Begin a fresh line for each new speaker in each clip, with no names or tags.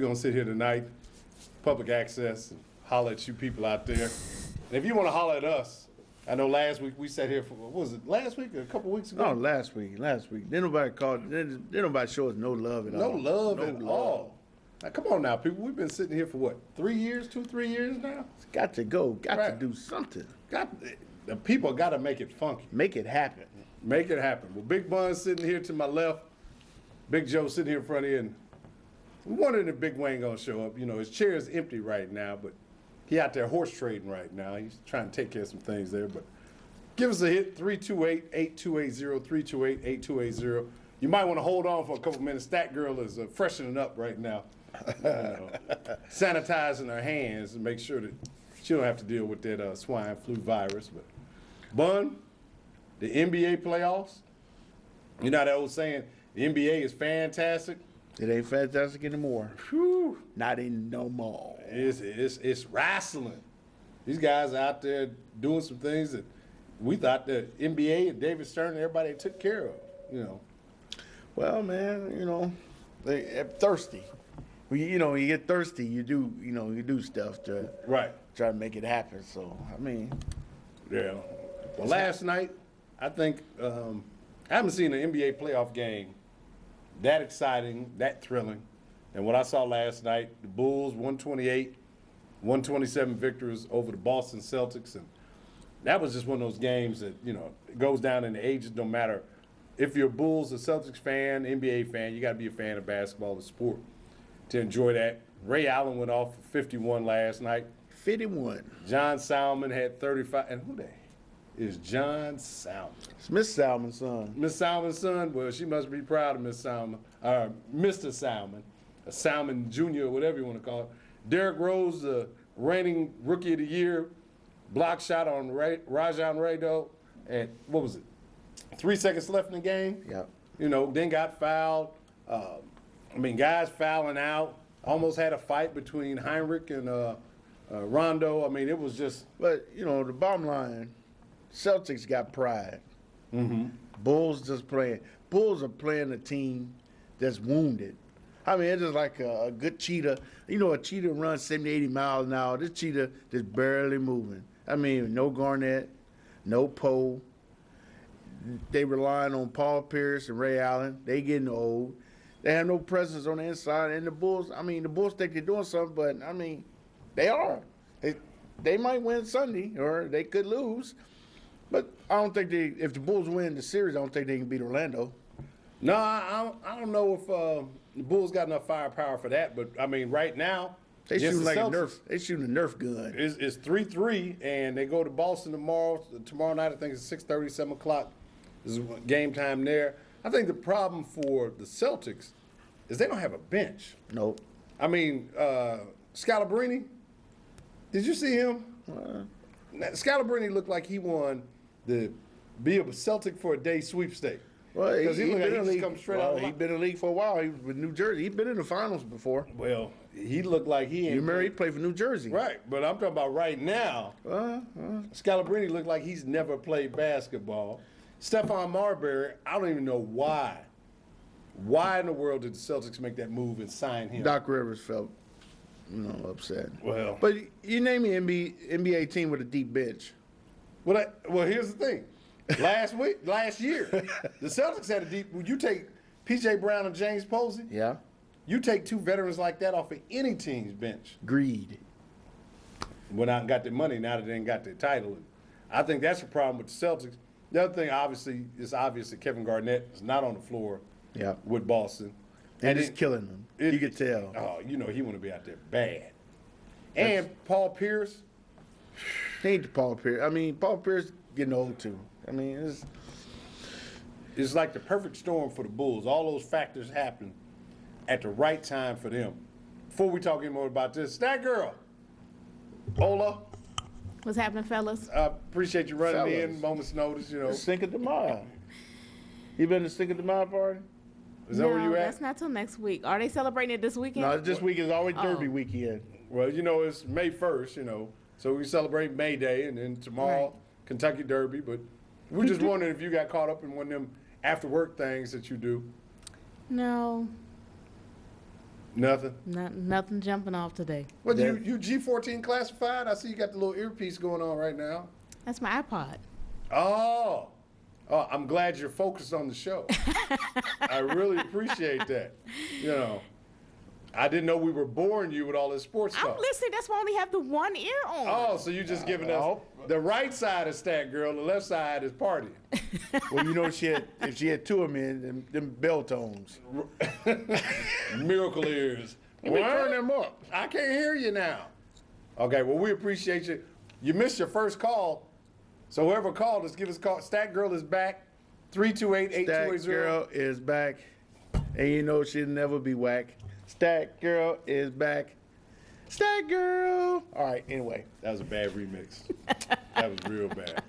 We're going to sit here tonight, public access, and holler at you people out there. And if you want to holler at us, I know last week we sat here for, what was it, last week or a couple weeks ago?
No, last week. Didn't nobody call, didn't nobody show us no love at all.
No love at all. Now, come on now, people. We've been sitting here for what, 3 years, 3 years now?
It's got to go. Got
Right.
to do something.
The people got to make it funky.
Make it happen.
Make it happen. Well, Big Bun sitting here to my left, Big Joe sitting here in front of you, and we're wondering if Big Wayne gonna show up. You know, his chair is empty right now, but he out there horse trading right now. He's trying to take care of some things there, but give us a hit, 328-8280, 328-8280. You might want to hold on for a couple minutes. Stat Girl is freshening up right now, sanitizing her hands and make sure that she don't have to deal with that swine flu virus. But Bun, the NBA playoffs, you know that old saying, the NBA is fantastic.
It ain't fantastic anymore.
Whew.
Not in no more.
It's wrestling. These guys out there doing some things that we thought the NBA and David Stern and everybody took care of, you know.
Well, man, they're thirsty. You get thirsty, you do stuff to
Right.
try to make it happen. So, I mean,
Yeah. Well, last night, I think, I haven't seen an NBA playoff game that exciting, that thrilling. And what I saw last night, the Bulls 128, 127 victories over the Boston Celtics. And that was just one of those games that, it goes down in the ages, no matter if you're a Bulls or Celtics fan, NBA fan, you got to be a fan of basketball, the sport, to enjoy that. Ray Allen went off for 51 last night.
51.
John Salmon had 35. And who the heck is John Salmon?
It's Miss Salmon's son.
Miss Salmon's son? Well, she must be proud of Miss Salmon, Mr. Salmon, Salmon Jr., whatever you want to call it. Derrick Rose, the reigning Rookie of the Year, block shot on Rajon Rondo at, 3 seconds left in the game?
Yep.
Then got fouled. Guys fouling out. Almost had a fight between Heinrich and Rondo. It was just.
But, the bottom line, Celtics got pride.
Mm-hmm.
Bulls just playing. Bulls are playing a team that's wounded. It's just like a good cheetah. A cheetah runs 70, 80 miles an hour. This cheetah just barely moving. No Garnett, no Poe. They relying on Paul Pierce and Ray Allen. They getting old. They have no presence on the inside. And the Bulls, the Bulls think they're doing something, but, they are. They might win Sunday, or they could lose. But I don't think if the Bulls win the series, I don't think they can beat Orlando.
No, I don't know if the Bulls got enough firepower for that. But, right now,
They
yes,
shooting
the
like a
Celtics-
Nerf. They shooting a Nerf gun.
It's 3-3, and they go to Boston tomorrow. Tomorrow night, I think it's 6:30, 7 o'clock. This is game time there. I think the problem for the Celtics is they don't have a bench.
Nope.
Scalabrine, did you see him? Scalabrine looked like he won the be a Celtic for a day sweepstake.
Well,
Because he
he
looked
been
like
in
he
the
just come
league.
straight out of the
He's been in the league for a while. He was with New Jersey. He's been in the finals before.
Well, he looked like he ain't.
You remember he played for New Jersey.
Right, but I'm talking about right now. Scalabrine looked like he's never played basketball. Stephon Marbury, I don't even know why. Why in the world did the Celtics make that move and sign him?
Doc Rivers felt, upset.
Well,
But you name me NBA team with a deep bench.
well, here's the thing. Last year, the Celtics had a deep. When you take P.J. Brown and James Posey,
Yeah.
you take two veterans like that off of any team's bench.
Greed.
Went out and got their money now that they ain't got their title. And I think that's the problem with the Celtics. The other thing, obviously, it's obvious that Kevin Garnett is not on the floor
Yeah.
with Boston.
And it's killing them. You could tell.
Oh, he want to be out there bad. And Paul Pierce,
He ain't the Paul Pierce. Paul Pierce getting old too.
it's like the perfect storm for the Bulls. All those factors happen at the right time for them. Before we talk any more about this, Stat Girl, Ola,
What's happening, fellas?
I appreciate you running
Fellas.
in, moment's notice,
The Cinco de Mayo. You been to Cinco de Mayo party?
Is that where you at?
That's not till next week. Are they celebrating it this weekend?
No, this week is always Derby
Oh.
weekend.
Well, it's May 1st, so we celebrate May Day, and then tomorrow,
Right.
Kentucky Derby. But we're just wondering if you got caught up in one of them after work things that you do.
No.
Nothing.
Nothing jumping off today.
Well,
That-
you G14 classified? I see you got the little earpiece going on right now.
That's my iPod.
Oh, I'm glad you're focused on the show. I really appreciate that. You know, I didn't know we were boring you with all this sports
I'm
talk.
listening. That's why I only have the one ear on.
Oh, so you're just giving us the right side is Stat Girl, the left side is partying.
Well, you know, if she had two of them in, them bell tones.
Miracle ears.
Let me turn them up.
I can't hear you now. Okay, well, we appreciate you. You missed your first call. So whoever called us, give us a call. Stat Girl is back. 328-8280.
Stack Girl is back, and you know she'll never be whack. Stack Girl is back. Stack Girl. All right, anyway.
That was a bad remix. That was real bad.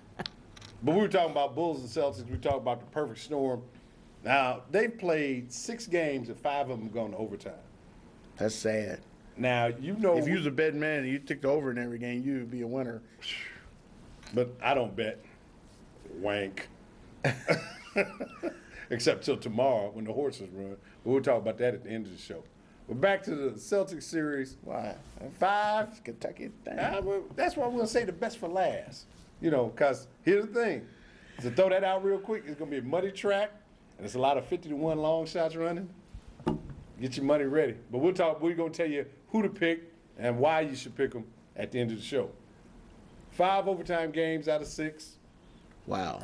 But we were talking about Bulls and Celtics. We talked about the perfect storm. Now, they've played 6 games and 5 of them gone to overtime.
That's sad.
Now, you know.
If you was a betting man and you took the over in every game, you would be a winner.
But I don't bet. Wank. Except till tomorrow when the horses run. But we'll talk about that at the end of the show. But back to the Celtics series.
Why?
5.
Kentucky thing.
That's why we're going to say the best for last. You know, because here's the thing. To throw that out real quick, it's going to be a muddy track, and it's a lot of 50-1 long shots running. Get your money ready. But we're going to tell you who to pick and why you should pick them at the end of the show. 5 overtime games out of 6.
Wow.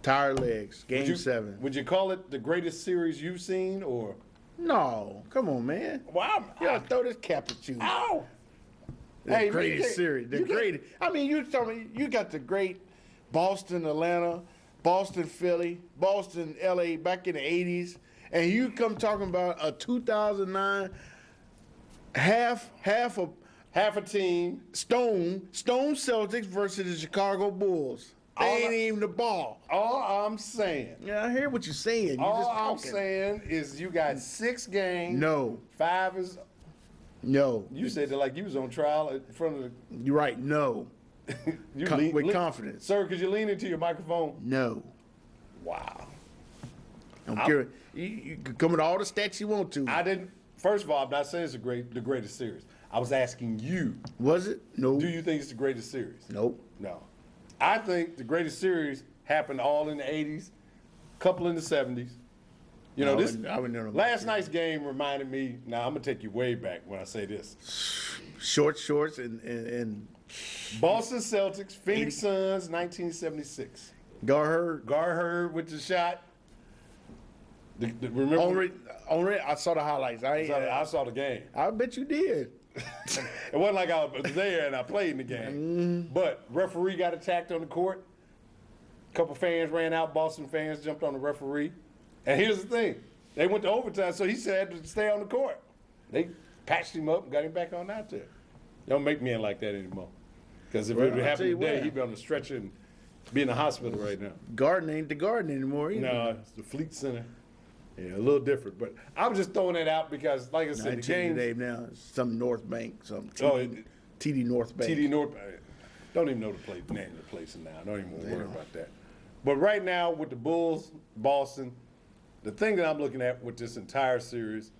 Tired legs. Game 7.
Would you call it the greatest series you've seen, or?
No. Come on, man.
Wow.
You gotta throw this cap at you.
Ow!
The
Hey,
greatest
you
series. The
can't-
greatest. I mean, you tell me you got the great Boston, Atlanta, Boston, Philly, Boston, LA back in the 80s, and you come talking about a 2009 half a
Half a team.
Stone Celtics versus the Chicago Bulls. They
All
ain't
I-
even the ball.
All I'm saying.
Yeah, I hear what you're saying. You're
All
just
I'm
talking.
saying is you got 6 games.
No.
5 is.
No.
You said that like you was on trial in front of
You're right. No.
the. You
With confidence.
Sir, could you lean into your microphone?
No.
Wow.
I'm curious. You can come with all the stats you want to.
I didn't. First of all, I'm not saying it's the greatest series. I was asking you.
Was it? No.
Do you think it's the greatest series?
Nope.
No. I think the greatest series happened all in the 80s, couple in the 70s. You know,
I
this
wouldn't know about
last
that.
night's game reminded me. Now I'm gonna take you way back when I say this.
Shorts and
Boston Celtics, Phoenix Suns, 1976.
Gar
Garherd with the shot. Remember?
Only I saw the highlights.
I saw the game.
I bet you did.
It wasn't like I was there and I played in the game. But referee got attacked on the court. A couple fans ran out. Boston fans jumped on the referee. And here's the thing. They went to overtime, so he said to stay on the court. They patched him up and got him back on out there. Don't make men like that anymore. Because if
Well,
it would
I'll
happen
tell you
today,
what.
he'd be on the stretcher and be in the hospital right now.
Garden ain't the Garden anymore either.
No, it's the Fleet Center. Yeah, a little different. But I'm just throwing that out because, like I
I
said, the
change the
game.
name now. It's some North Bank, some
Oh,
TD North Bank.
TD North. Don't even know the name of the place now. Don't even worry about that. But right now with the Bulls, Boston, the thing that I'm looking at with this entire series,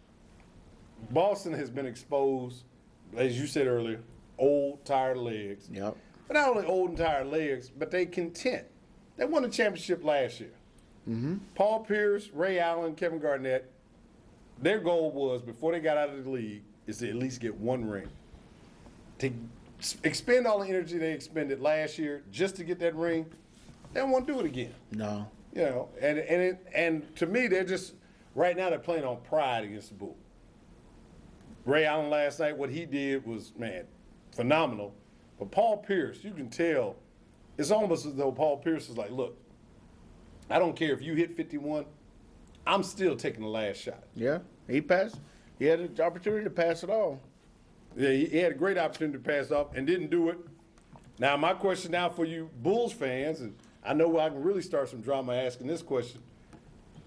Boston has been exposed, as you said earlier, old, tired legs.
Yep.
But not only old and tired legs, but they content. They won the championship last year. Paul Pierce, Ray Allen, Kevin Garnett, their goal was, before they got out of the league, is to at least get 1 ring. To expend all the energy they expended last year just to get that ring, they don't want to do it again.
No.
You know, and to me, they're just, right now they're playing on pride against the Bulls. Ray Allen last night, what he did was, man, phenomenal. But Paul Pierce, you can tell, it's almost as though Paul Pierce is like, look, I don't care if you hit 51, I'm still taking the last shot.
Yeah. He passed. He had an opportunity to pass it all.
Yeah, he had a great opportunity to pass off and didn't do it. Now, my question now for you Bulls fans, and I know I can really start some drama asking this question.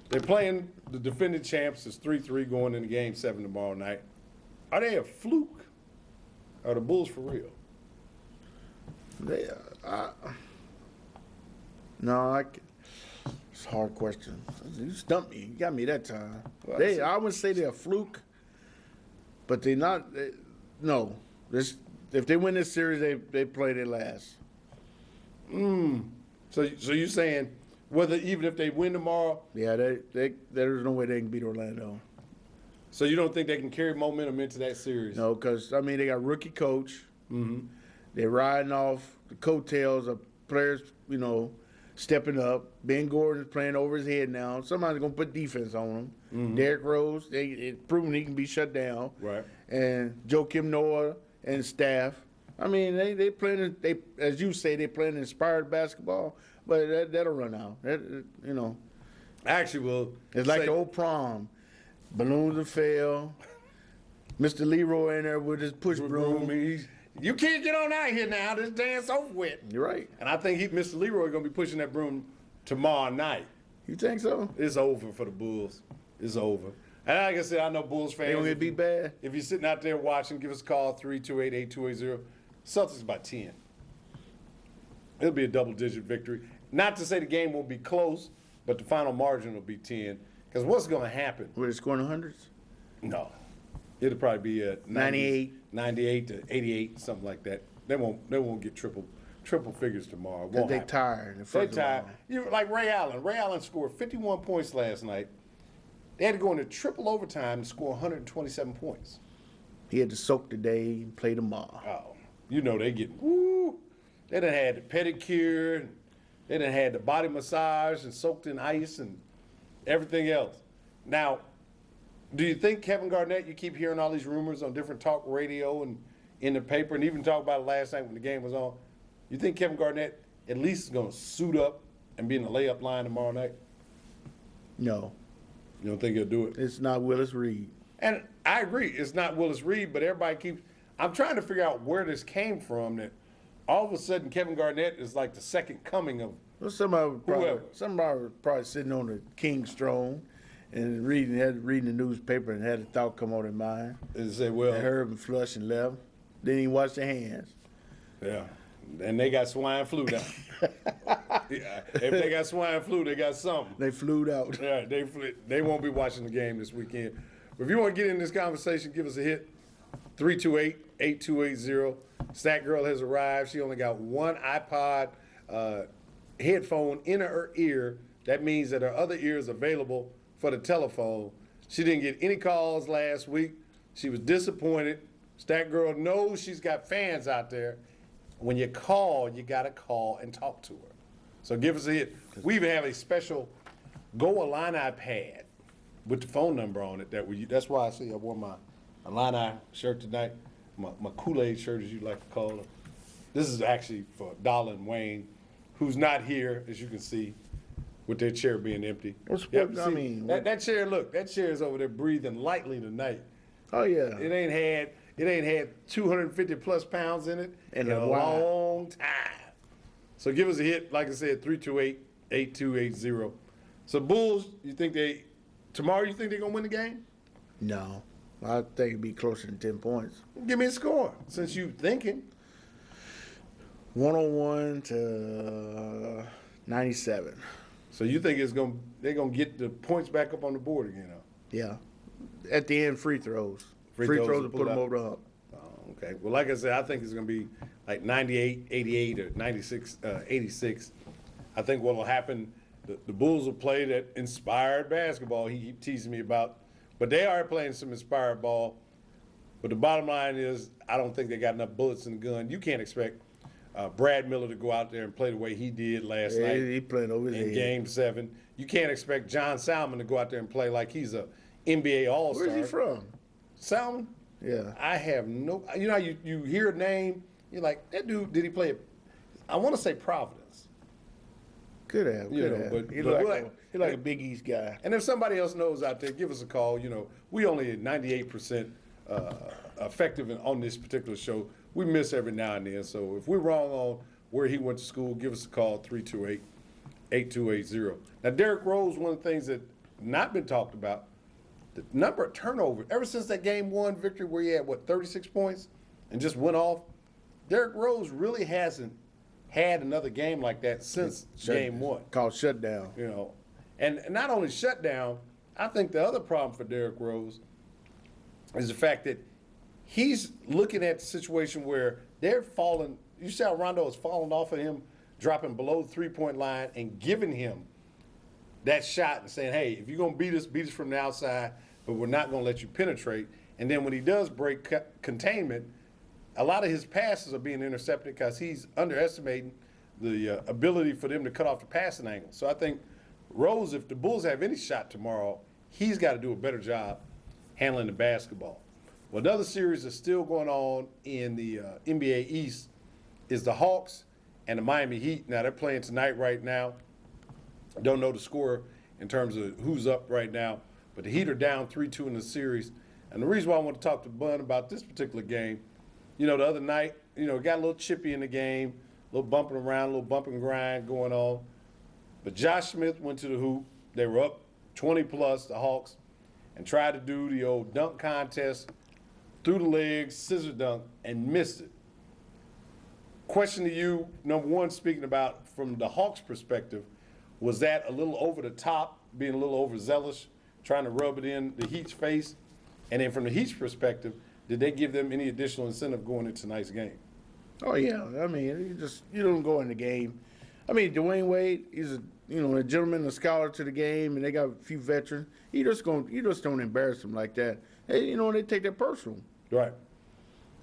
They're playing the defending champs. It's 3-3 going into Game 7 tomorrow night. Are they a fluke? Or are the Bulls for real?
It's a hard question. You stumped me. You got me that time.
Well,
I wouldn't say they're a fluke. but they not. No, if they win this series, they play their last.
So you're saying whether even if they win tomorrow,
Yeah, there's no way they can beat Orlando.
so you don't think they can carry momentum into that series?
No, because I mean they got rookie coach. They're riding off the coattails of players, stepping up. Ben Gordon's playing over his head now. Somebody's gonna put defense on him. Derrick Rose, it's proven he can be shut down.
Right.
And Joakim Noah and staff. I mean, they playing. They, as you say, they playing inspired basketball, but that'll run out.
Actually, well,
It's like the old prom. Balloons will fail. Mr. Leroy in there with his push broom.
You can't get on out here now. This dance over with.
You're right.
And I think Mr. Leroy, going to be pushing that broom tomorrow night.
You think so?
It's over for the Bulls. It's over. And like I said, I know Bulls fans.
They gonna get beat bad?
If you're sitting out there watching, give us a call, 328-8280. Celtics by 10. It'll be a double-digit victory. Not to say the game won't be close, but the final margin will be 10. Because what's going to happen?
Were they scoring the hundreds?
No. It'll probably be a
98.
98 to 88, something like that. They won't get triple figures tomorrow.
Because they tired.
They tired. Like Ray Allen. Ray Allen scored 51 points last night. They had to go into triple overtime to score 127 points.
He had to soak today and play tomorrow.
Oh, they get woo. They done had the pedicure. And they done had the body massage and soaked in ice and everything else. Now, do you think Kevin Garnett, you keep hearing all these rumors on different talk radio and in the paper and even talked about it last night when the game was on. You think Kevin Garnett at least is going to suit up and be in the layup line tomorrow night?
No,
You don't think he'll do it?
it's not Willis Reed.
And I agree, it's not Willis Reed, but everybody keeps – I'm trying to figure out where this came from that all of a sudden Kevin Garnett is like the second coming of
Well,
Whoever.
somebody was probably sitting on the king's throne and reading the newspaper and had a thought come on their mind.
and say, well,
They heard him flush and left. Didn't even wash their hands.
yeah, and they got swine flu now. Yeah, if they got swine flu, they got something.
They flew out.
Yeah, they won't be watching the game this weekend. But if you want to get in this conversation, give us a hit. 328-8280. Stat Girl has arrived. She only got one iPod headphone in her ear. That means that her other ear is available for the telephone. She didn't get any calls last week. She was disappointed. Stat Girl knows she's got fans out there. When you call, you got to call and talk to her. So give us a hit. We even have a special Go Illini pad with the phone number on it. That's why I see I wore my Illini shirt tonight, my Kool-Aid shirt, as you like to call it. This is actually for Dollar and Wayne, who's not here, as you can see, with their chair being empty.
What's-
Yep,
I
see,
mean,
that chair, look, that chair is over there breathing lightly tonight.
Oh, yeah.
It ain't had 250 plus pounds in it
In
in
a
a
while.
long time. So give us a hit, like I said, 328-8280. So Bulls, tomorrow you think they're gonna win the game?
No. I think it'd be closer than 10 points.
Give me a score, since you thinking.
101 to 97.
So you think they're gonna get the points back up on the board again, huh?
Yeah. At the end, free throws.
Free
Free
throws
throws
to
to
pull
put them
out.
over the hump.
Oh, okay. Well, like I said, I think it's going to be like 98, 88, or 96, 86. I think what will happen, the Bulls will play that inspired basketball he keep teasing me about, but they are playing some inspired ball. But the bottom line is, I don't think they got enough bullets in the gun. You can't expect Brad Miller to go out there and play the way he did last
Yeah,
night
he playing over his
in
head.
Game 7. You can't expect John Salmon to go out there and play like he's a NBA All-Star.
Where's he from?
Salmon?
Yeah.
I have no. You know, how you hear a name, you're like, that dude. Did he play? I want to say Providence.
Could have.
You
Could
know,
have.
but-
He
but
like a Big East guy.
And if somebody else knows out there, give us a call. You know, we only at 98% effective on this particular show. We miss every now and then. So if we're wrong on where he went to school, give us a call, 328-8280. Now, Derrick Rose, one of the things that not been talked about, the number of turnovers, ever since that Game 1 victory where he had, 36 points and just went off, Derrick Rose really hasn't had another game like that since Game 1.
Called shutdown.
You know, and not only shut down, I think the other problem for Derrick Rose is the fact that he's looking at the situation where they're falling. You see how Rondo is falling off of him, dropping below the three-point line and giving him that shot and saying, hey, if you're going to beat us from the outside, but we're not going to let you penetrate. And then when he does break containment, a lot of his passes are being intercepted because he's underestimating the ability for them to cut off the passing angle. So I think Rose, if the Bulls have any shot tomorrow, he's got to do a better job handling the basketball. Well, another series that's still going on in the NBA East is the Hawks and the Miami Heat. Now, they're playing tonight right now. I don't know the score in terms of who's up right now, but the Heat are down 3-2 in the series. And the reason why I want to talk to Bun about this particular game, the other night, it got a little chippy in the game, a little bumping around, a little bump and grind going on. But Josh Smith went to the hoop. They were up 20-plus, the Hawks, and tried to do the old dunk contest, through the legs, scissor dunk, and missed it. Question to you, number one, speaking about from the Hawks' perspective, was that a little over the top, being a little overzealous, trying to rub it in the Heat's face? And then from the Heat's perspective, did they give them any additional incentive going into tonight's game?
Oh yeah, I mean, you don't go in the game. I mean, Dwayne Wade, he's a gentleman, a scholar to the game, and they got a few veterans. You just don't embarrass them like that. Hey, they take that personal.
Right.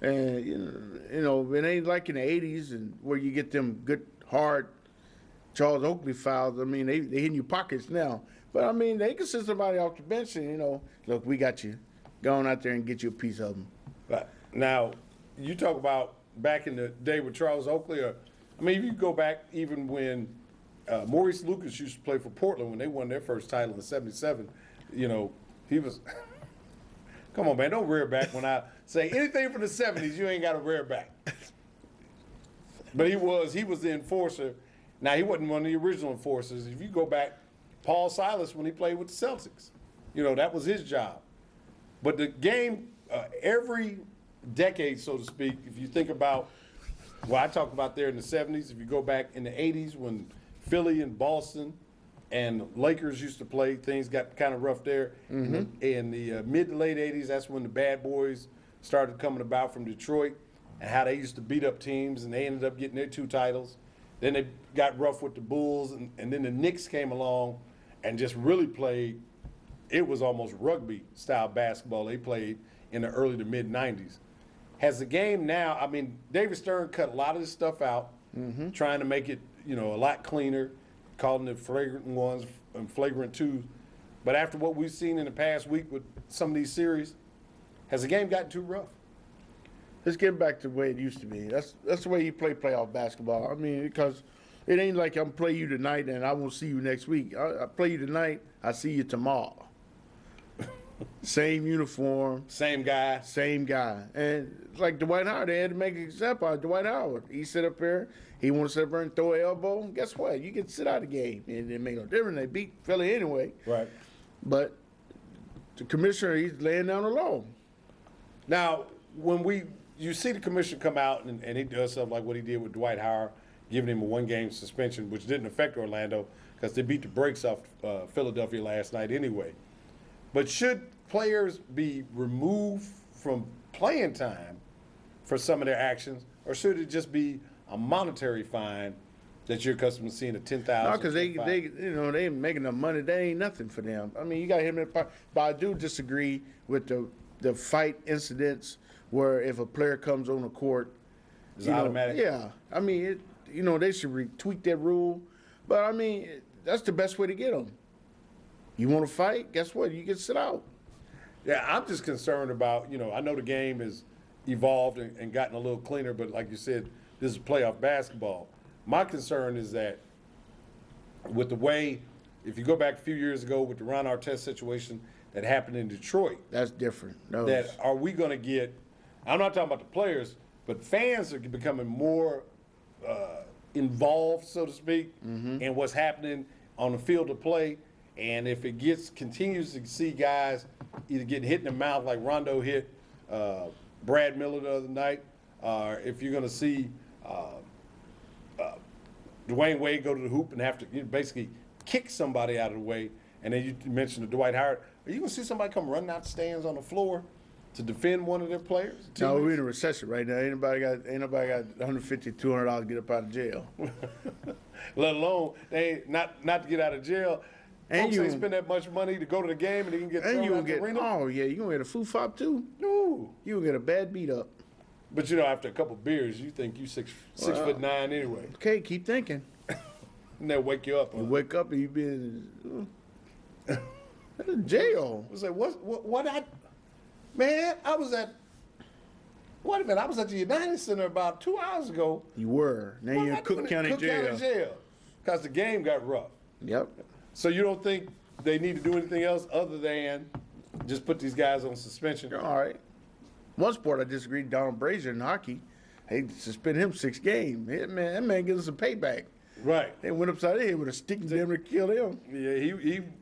And it ain't like in the '80s and where you get them good hard Charles Oakley fouls. I mean, they hit your pockets now. But I mean, they can send somebody off the bench and look, we got you. Go on out there and get you a piece of them.
Right. Now, you talk about back in the day with Charles Oakley, if you go back even when Maurice Lucas used to play for Portland when they won their first title in '77, he was. Come on, man, don't rear back when I say anything from the '70s. You ain't got to rear back. But he was the enforcer. Now, he wasn't one of the original enforcers. If you go back, Paul Silas, when he played with the Celtics, that was his job. But the game, every decade, so to speak, if you think about what I talked about there in the '70s, if you go back in the '80s when Philly and Boston and Lakers used to play, things got kind of rough there. Mm-hmm. In the mid to late '80s, that's when the Bad Boys started coming about from Detroit and how they used to beat up teams, and they ended up getting their 2 titles. Then they got rough with the Bulls, and then the Knicks came along and just really played. It was almost rugby-style basketball they played in the early to mid-'90s. Has the game now, David Stern cut a lot of this stuff out, trying to make it, a lot cleaner, calling it flagrant ones and flagrant twos. But after what we've seen in the past week with some of these series, has the game gotten too rough?
Let's get back to the way it used to be. That's the way you play playoff basketball. Because it ain't like I'm play you tonight and I won't see you next week. I play you tonight, I see you tomorrow. Same uniform.
Same guy.
And like Dwight Howard, they had to make an example out of Dwight Howard. He sit up there, he want to sit up there and throw an elbow. Guess what? You can sit out the game. And it made no difference. They beat Philly anyway.
Right.
But the commissioner, he's laying down the law.
Now, when you see the commissioner come out and he does something like what he did with Dwight Howard, giving him a 1-game suspension, which didn't affect Orlando because they beat the brakes off Philadelphia last night anyway. But should players be removed from playing time for some of their actions, or should it just be a monetary fine that you're accustomed to seeing at $10,000?
No, because they ain't making enough money. They ain't nothing for them. You got him in the but I do disagree with the fight incidents where if a player comes on the court,
it's automatic.
Yeah, they should tweak that rule. But that's the best way to get them. You want to fight? Guess what? You can sit out.
Yeah, I'm just concerned about, I know the game has evolved and gotten a little cleaner, but like you said, this is playoff basketball. My concern is that with the way, if you go back a few years ago with the Ron Artest situation that happened in Detroit.
That's different.
That are we going to get, I'm not talking about the players, but fans are becoming more involved, so to speak, in what's happening on the field of play. And if it continues to see guys either getting hit in the mouth like Rondo hit Brad Miller the other night, or if you're going to see Dwayne Wade go to the hoop and have to basically kick somebody out of the way, and then you mentioned the Dwight Howard, are you going to see somebody come running out the stands on the floor to defend one of their players?
No, we're
teammates?
in a recession right now. Ain't nobody got $150, $200 to get up out of jail.
Let alone they not to get out of jail.
And
Folks
you-
ain't spend that much money to go to the game and they can get
And
thrown
you
out
gonna
the
get
arena.
oh yeah, you gonna get a food fop too.
No.
You gonna get a bad beat up.
But you know, after a couple beers, you think you six
Well,
6'9" anyway,
Okay, keep thinking.
and they'll wake you up.
You wake up and you been in jail.
I was like, what man, I was at, wait a minute, I was at the United Center about 2 hours ago.
You were. Now
What
you're
am
in
I
Cook
doing
County
Cook
jail.
County jail. Because the game got rough.
Yep.
So you don't think they need to do anything else other than just put these guys on suspension?
All right. One sport I disagreed, Donald Brazier in hockey. They suspend him 6 games. That man gives us a payback.
Right.
They went upside the head with a stick and damn near killed him.
Yeah,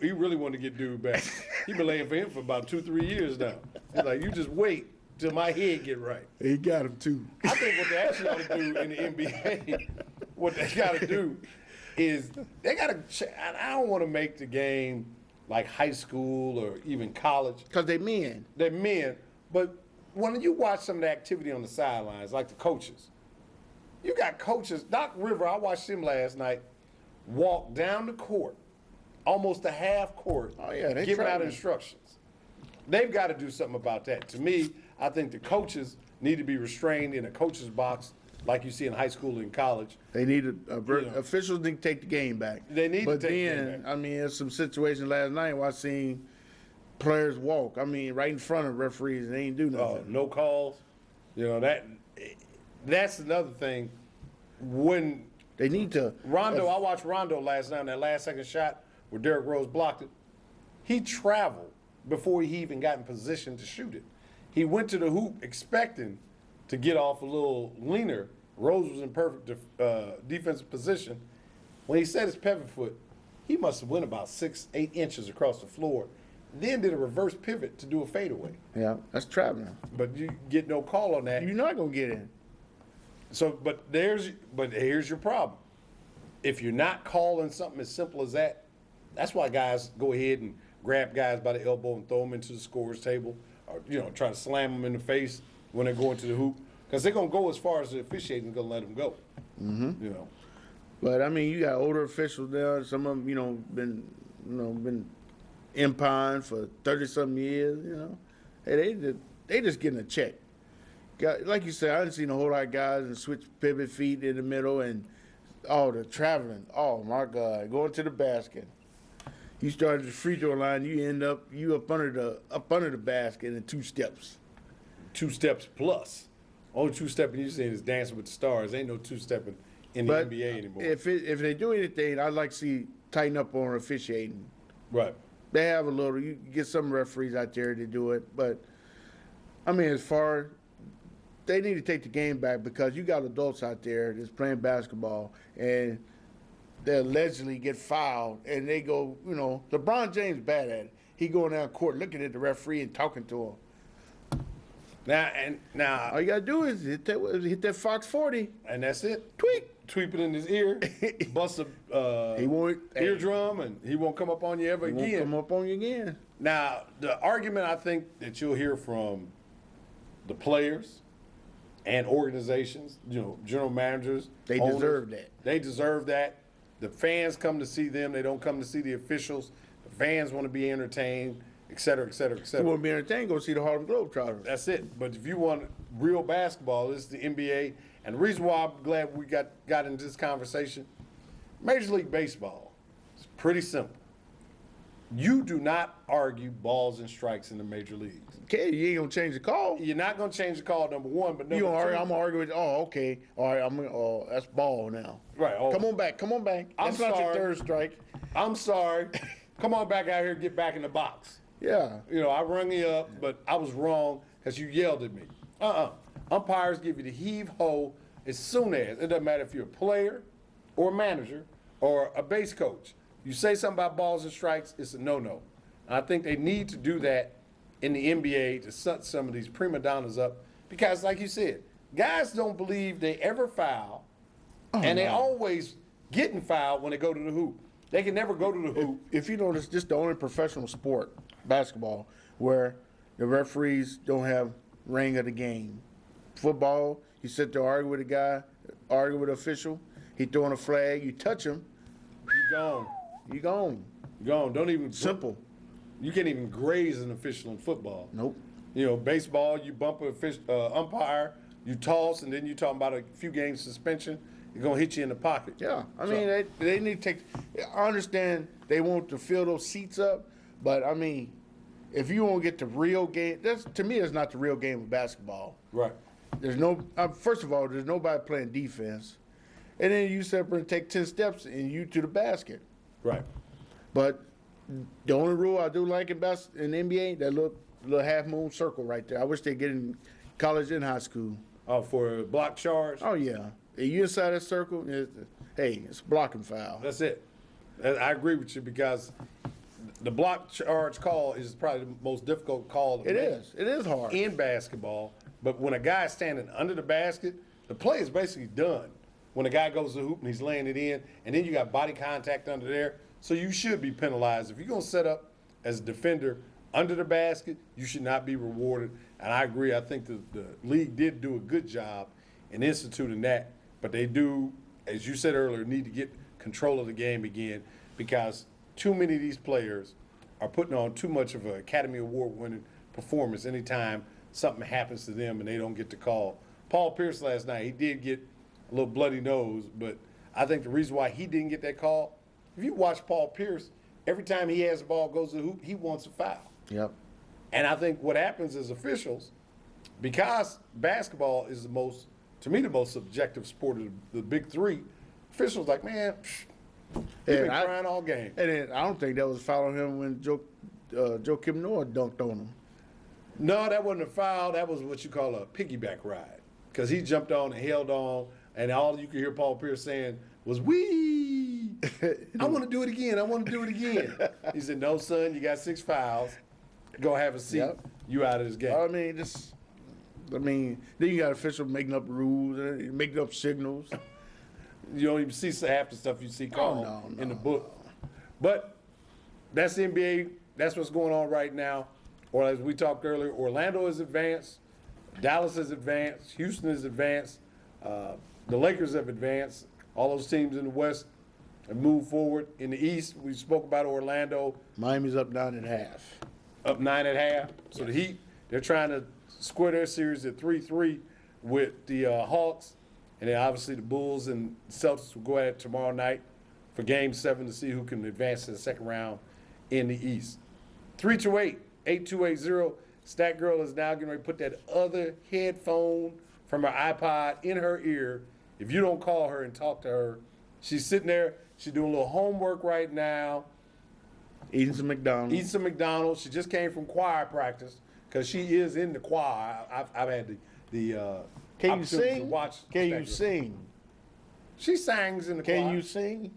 he really wanted to get dude back. He been laying for him for about 2-3 years now. He's like, you just wait till my head get right.
He got him too.
I think what they actually ought to do in the NBA, what they got to do is they got to. I don't want to make the game like high school or even college.
Because they men.
They're men, but when you watch some of the activity on the sidelines, like the coaches, you got coaches. Doc River, I watched him last night walk down the court, almost a half court,
Oh, yeah, they
giving out
traveling.
instructions. They've got to do something about that. To me, I think the coaches need to be restrained in a coach's box, like you see in high school and college.
They need
Yeah.
officials need to take the game back.
They need to
but
take the
then,
game back.
I mean, there's some situations last night where I seen players walk. I mean, right in front of referees and they ain't do nothing.
No calls. You know that's another thing. When
They need to.
Rondo, I watched Rondo last night on that last second shot where Derrick Rose blocked it. He traveled before he even got in position to shoot it. He went to the hoop expecting to get off a little leaner. Rose was in perfect defensive position. When he set his pivot foot, he must have went about 6-8 inches across the floor. Then did a reverse pivot to do a fadeaway.
Yeah, that's traveling.
But you get no call on that.
You're not gonna get in.
So, but here's your problem. If you're not calling something as simple as that, that's why guys go ahead and grab guys by the elbow and throw them into the scorer's table, or try to slam them in the face when they're going to the hoop, because they're gonna go as far as the officiating's gonna let them go. Mm-hmm.
But I mean, you got older officials there. Some of them, been umpiring for 30-something years. Hey, they just getting a check. Like you said, I didn't see a whole lot of guys and switch pivot feet in the middle and the traveling. Oh my God, going to the basket. You start at the free throw line, you end up up under the basket in 2 steps.
2 steps plus. Only 2-stepping you saying is Dancing with the Stars. Ain't no 2-stepping in the
But
NBA anymore.
if they do anything, I'd like to see tighten up on officiating.
Right.
They have a little. You get some referees out there to do it, but I mean, they need to take the game back because you got adults out there that's playing basketball and they allegedly get fouled and they go, LeBron James bad at it. He going down court looking at the referee and talking to him.
Now,
All you gotta do is hit that Fox 40.
and that's it.
Tweak.
Tweet it in his ear, bust a
He won't.
eardrum, and he won't come up on you ever
He won't
again.
come up on you again.
Now, the argument I think that you'll hear from the players and organizations, general managers,
They
owners,
deserve that.
They deserve that. The fans come to see them. They don't come to see the officials. The fans want to be entertained, et cetera, et cetera, et
You
cetera.
want to be entertained? Go see the Harlem Globetrotters.
That's it. But if you want real basketball, this is the NBA. And the reason why I'm glad we got into this conversation, Major League Baseball, it's pretty simple. You do not argue balls and strikes in the major leagues.
Okay, you ain't gonna change the call.
You're not going to change the call, number one. But number
You gonna argue?
two,
I'm gonna argue with. Oh, okay. All right. That's ball now.
Right. Oh,
Come on back. Come on back.
I'm
That's not your
sorry.
third strike.
I'm sorry. Come on back out here and get back in the box.
Yeah.
I rung you up, but I was wrong because you yelled at me. Umpires give you the heave-ho as soon as. It doesn't matter if you're a player or a manager or a base coach. You say something about balls and strikes, it's a no-no. And I think they need to do that in the NBA to set some of these prima donnas up because, like you said, guys don't believe they ever foul, and they always getting fouled when they go to the hoop. They can never go to the hoop.
If you notice, this is the only professional sport, basketball, where the referees don't have ring of the game. Football, you sit there argue with a guy, argue with an official, he throwing a flag, you touch him,
You gone.
you gone.
You gone. Don't even
Simple.
You can't even graze an official in football.
Nope.
You know, baseball, you bump an umpire, you toss, and then you talking about a few games suspension. It's gonna hit you in the pocket.
Yeah, I
So-
mean, they need to take. I understand they want to fill those seats up, but I mean, if you won't get the real game, that's to me, it's not the real game of basketball.
Right.
There's no. First of all, there's nobody playing defense, and then you step and take 10 steps and you to the basket.
Right.
But the only rule I do like in in the NBA, that little half moon circle right there. I wish they get in college and high school.
For a block charge.
Oh yeah, if you inside that circle, hey, it's a blocking foul.
That's it. I agree with you because the block charge call is probably the most difficult call to
It
make
is. It is hard.
in basketball. But when a guy's standing under the basket, the play is basically done. When a guy goes to the hoop and he's laying it in, and then you got body contact under there, so you should be penalized. If you're gonna set up as a defender under the basket, you should not be rewarded. And I agree. I think the league did do a good job in instituting that. But they do, as you said earlier, need to get control of the game again because too many of these players are putting on too much of an Academy Award winning performance anytime something happens to them and they don't get the call. Paul Pierce last night, he did get a little bloody nose, but I think the reason why he didn't get that call, if you watch Paul Pierce, every time he has the ball, goes to the hoop, he wants a foul.
Yep.
And I think what happens is officials, because basketball is to me, the most subjective sport of the big three, officials like, man, you've been crying all game.
And then I don't think that was foul on him when Joe Kim Noah dunked on him.
No, that wasn't a foul. That was what you call a piggyback ride. Because he jumped on and held on, and all you could hear Paul Pierce saying was, "Wee! I want to do it again. I want to do it again." He said, "No, son, you got 6 fouls. Go have a seat.
Yep.
You out of this game."
Then you got officials making up rules, making up signals.
You don't even see half the stuff you see called in the
no.
book. But that's the NBA. That's what's going on right now. Or as we talked earlier, Orlando is advanced, Dallas is advanced, Houston is advanced, the Lakers have advanced. All those teams in the West have moved forward. In the East, we spoke about Orlando,
Miami's up 9.5.
up 9.5. So the Heat, they're trying to square their series at 3-3 with the Hawks. And then obviously the Bulls and Celtics will go at it tomorrow night for Game 7 to see who can advance to the second round in the East. 328-8280. Stat Girl is now getting ready to put that other headphone from her iPod in her ear. If you don't call her and talk to her, she's sitting there. She's doing a little homework right now.
Eating some McDonald's.
Eat some McDonald's. She just came from choir practice because she is in the choir. I've had the
Can you
opportunity to
sing?
watch
Can
Stat
you
Girl.
sing?
She sings in the choir.
Can you sing?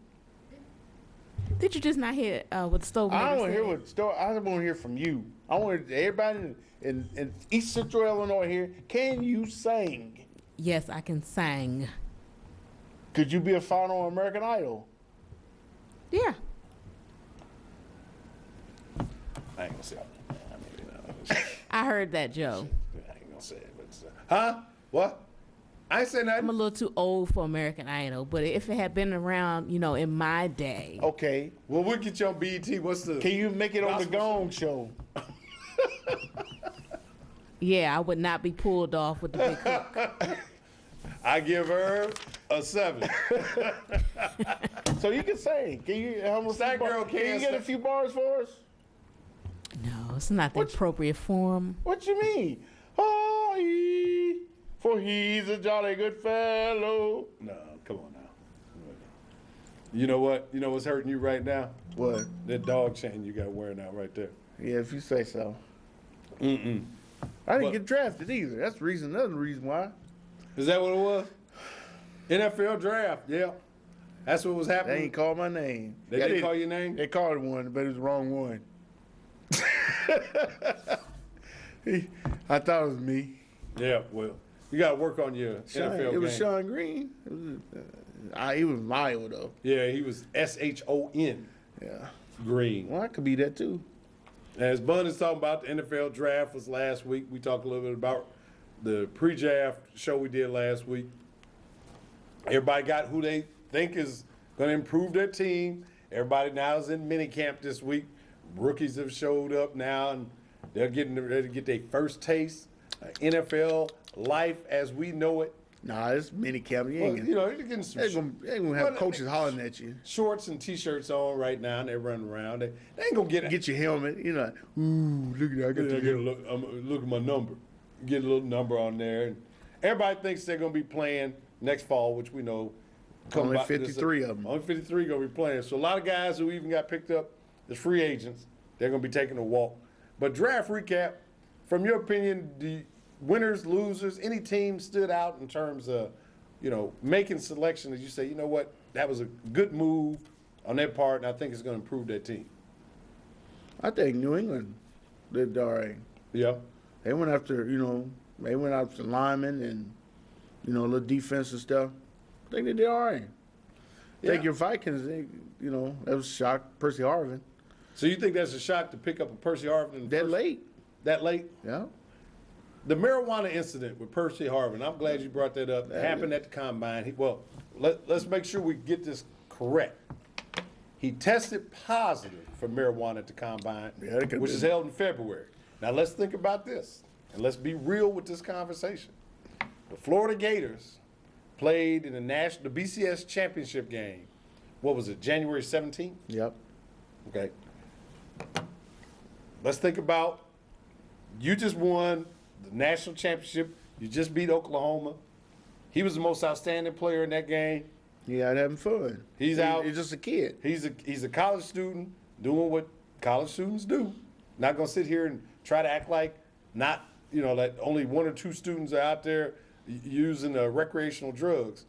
Did you just not hear what the stove
I don't want to hear
said?
what story. I want to hear from you. I want everybody in East Central Illinois here. Can you sing?
Yes, I can sing.
Could you be a final on American Idol?
Yeah.
I ain't gonna say it. I mean, you know,
I heard that, Joe.
I ain't gonna say it. But, huh? What? I ain't saying
I'm a
nothing.
little too old for American Idol, but if it had been around, in my day,
Okay.
Well, we'll get you on BET. What's the?
Can you make it on the
Gospel
Gong Show?
yeah, I would not be pulled off with the big hook.
I give her a 7.
So you can sing. Can you?
Stat Girl
Can you
can't
get a
sing.
few bars for us?
No, it's not the appropriate form.
What you mean? Oh, for he's a jolly good fellow.
No, come on now. You know what? You know what's hurting you right now?
What?
That dog chain you got wearing out right there.
Yeah, if you say so. I didn't
But-
get drafted either. That's the reason. Another reason why.
Is that what it was? NFL draft. Yeah, that's what was
They
happening.
ain't called my name.
They didn't call your name?
They called one, but it was the wrong one. I thought it was me.
Yeah, well, you got to work on your NFL
It was
game.
Sean Green. He was Iowa though.
Yeah, he was SHON
Yeah.
Green.
Well, I could be that too.
As Bun is talking about, the NFL draft was last week. We talked a little bit about the pre-draft show we did last week. Everybody got who they think is going to improve their team. Everybody now is in minicamp this week. Rookies have showed up now, and they're getting ready to get their first taste of NFL life as we know it.
Nah, it's mini camp. You
Well,
ain't
you
gonna,
know, they're getting some
they gonna have
Well,
coaches hollering at you.
shorts and T-shirts on right now, and they're running around. They ain't going to
Get your helmet. You know, ooh, look at that. I got
Yeah,
the
get a
helmet.
look at my number. Get a little number on there. And everybody thinks they're going to be playing next fall, which we know.
Only 53 of them.
Only 53 going to be playing. So a lot of guys who even got picked up as free agents, they're going to be taking a walk. But draft recap, from your opinion, winners, losers, any team stood out in terms of, making selection that you say, you know what, that was a good move on their part, and I think it's going to improve their team.
I think New England did all right.
Yeah.
They went after, they went after linemen and, a little defense and stuff. I think they did all right. I think
Yeah.
your Vikings, that was a shock. Percy Harvin.
So you think that's a shock to pick up a Percy Harvin in the
That
first-
late.
That late?
Yeah.
The marijuana incident with Percy Harvin, I'm glad you brought that up. It happened at the combine. Let's make sure we get this correct. He tested positive for marijuana at the combine,
Yeah, it could
which
be.
is held in February. Now let's think about this, and let's be real with this conversation. The Florida Gators played in the BCS championship game. What was it, January 17th?
Yep.
Okay. Let's think about, you just won the national championship. You just beat Oklahoma. He was the most outstanding player in that game.
He out having fun.
He's out.
He's just a kid.
He's a college student doing what college students do. Not gonna sit here and try to act like that only one or two students are out there using recreational drugs.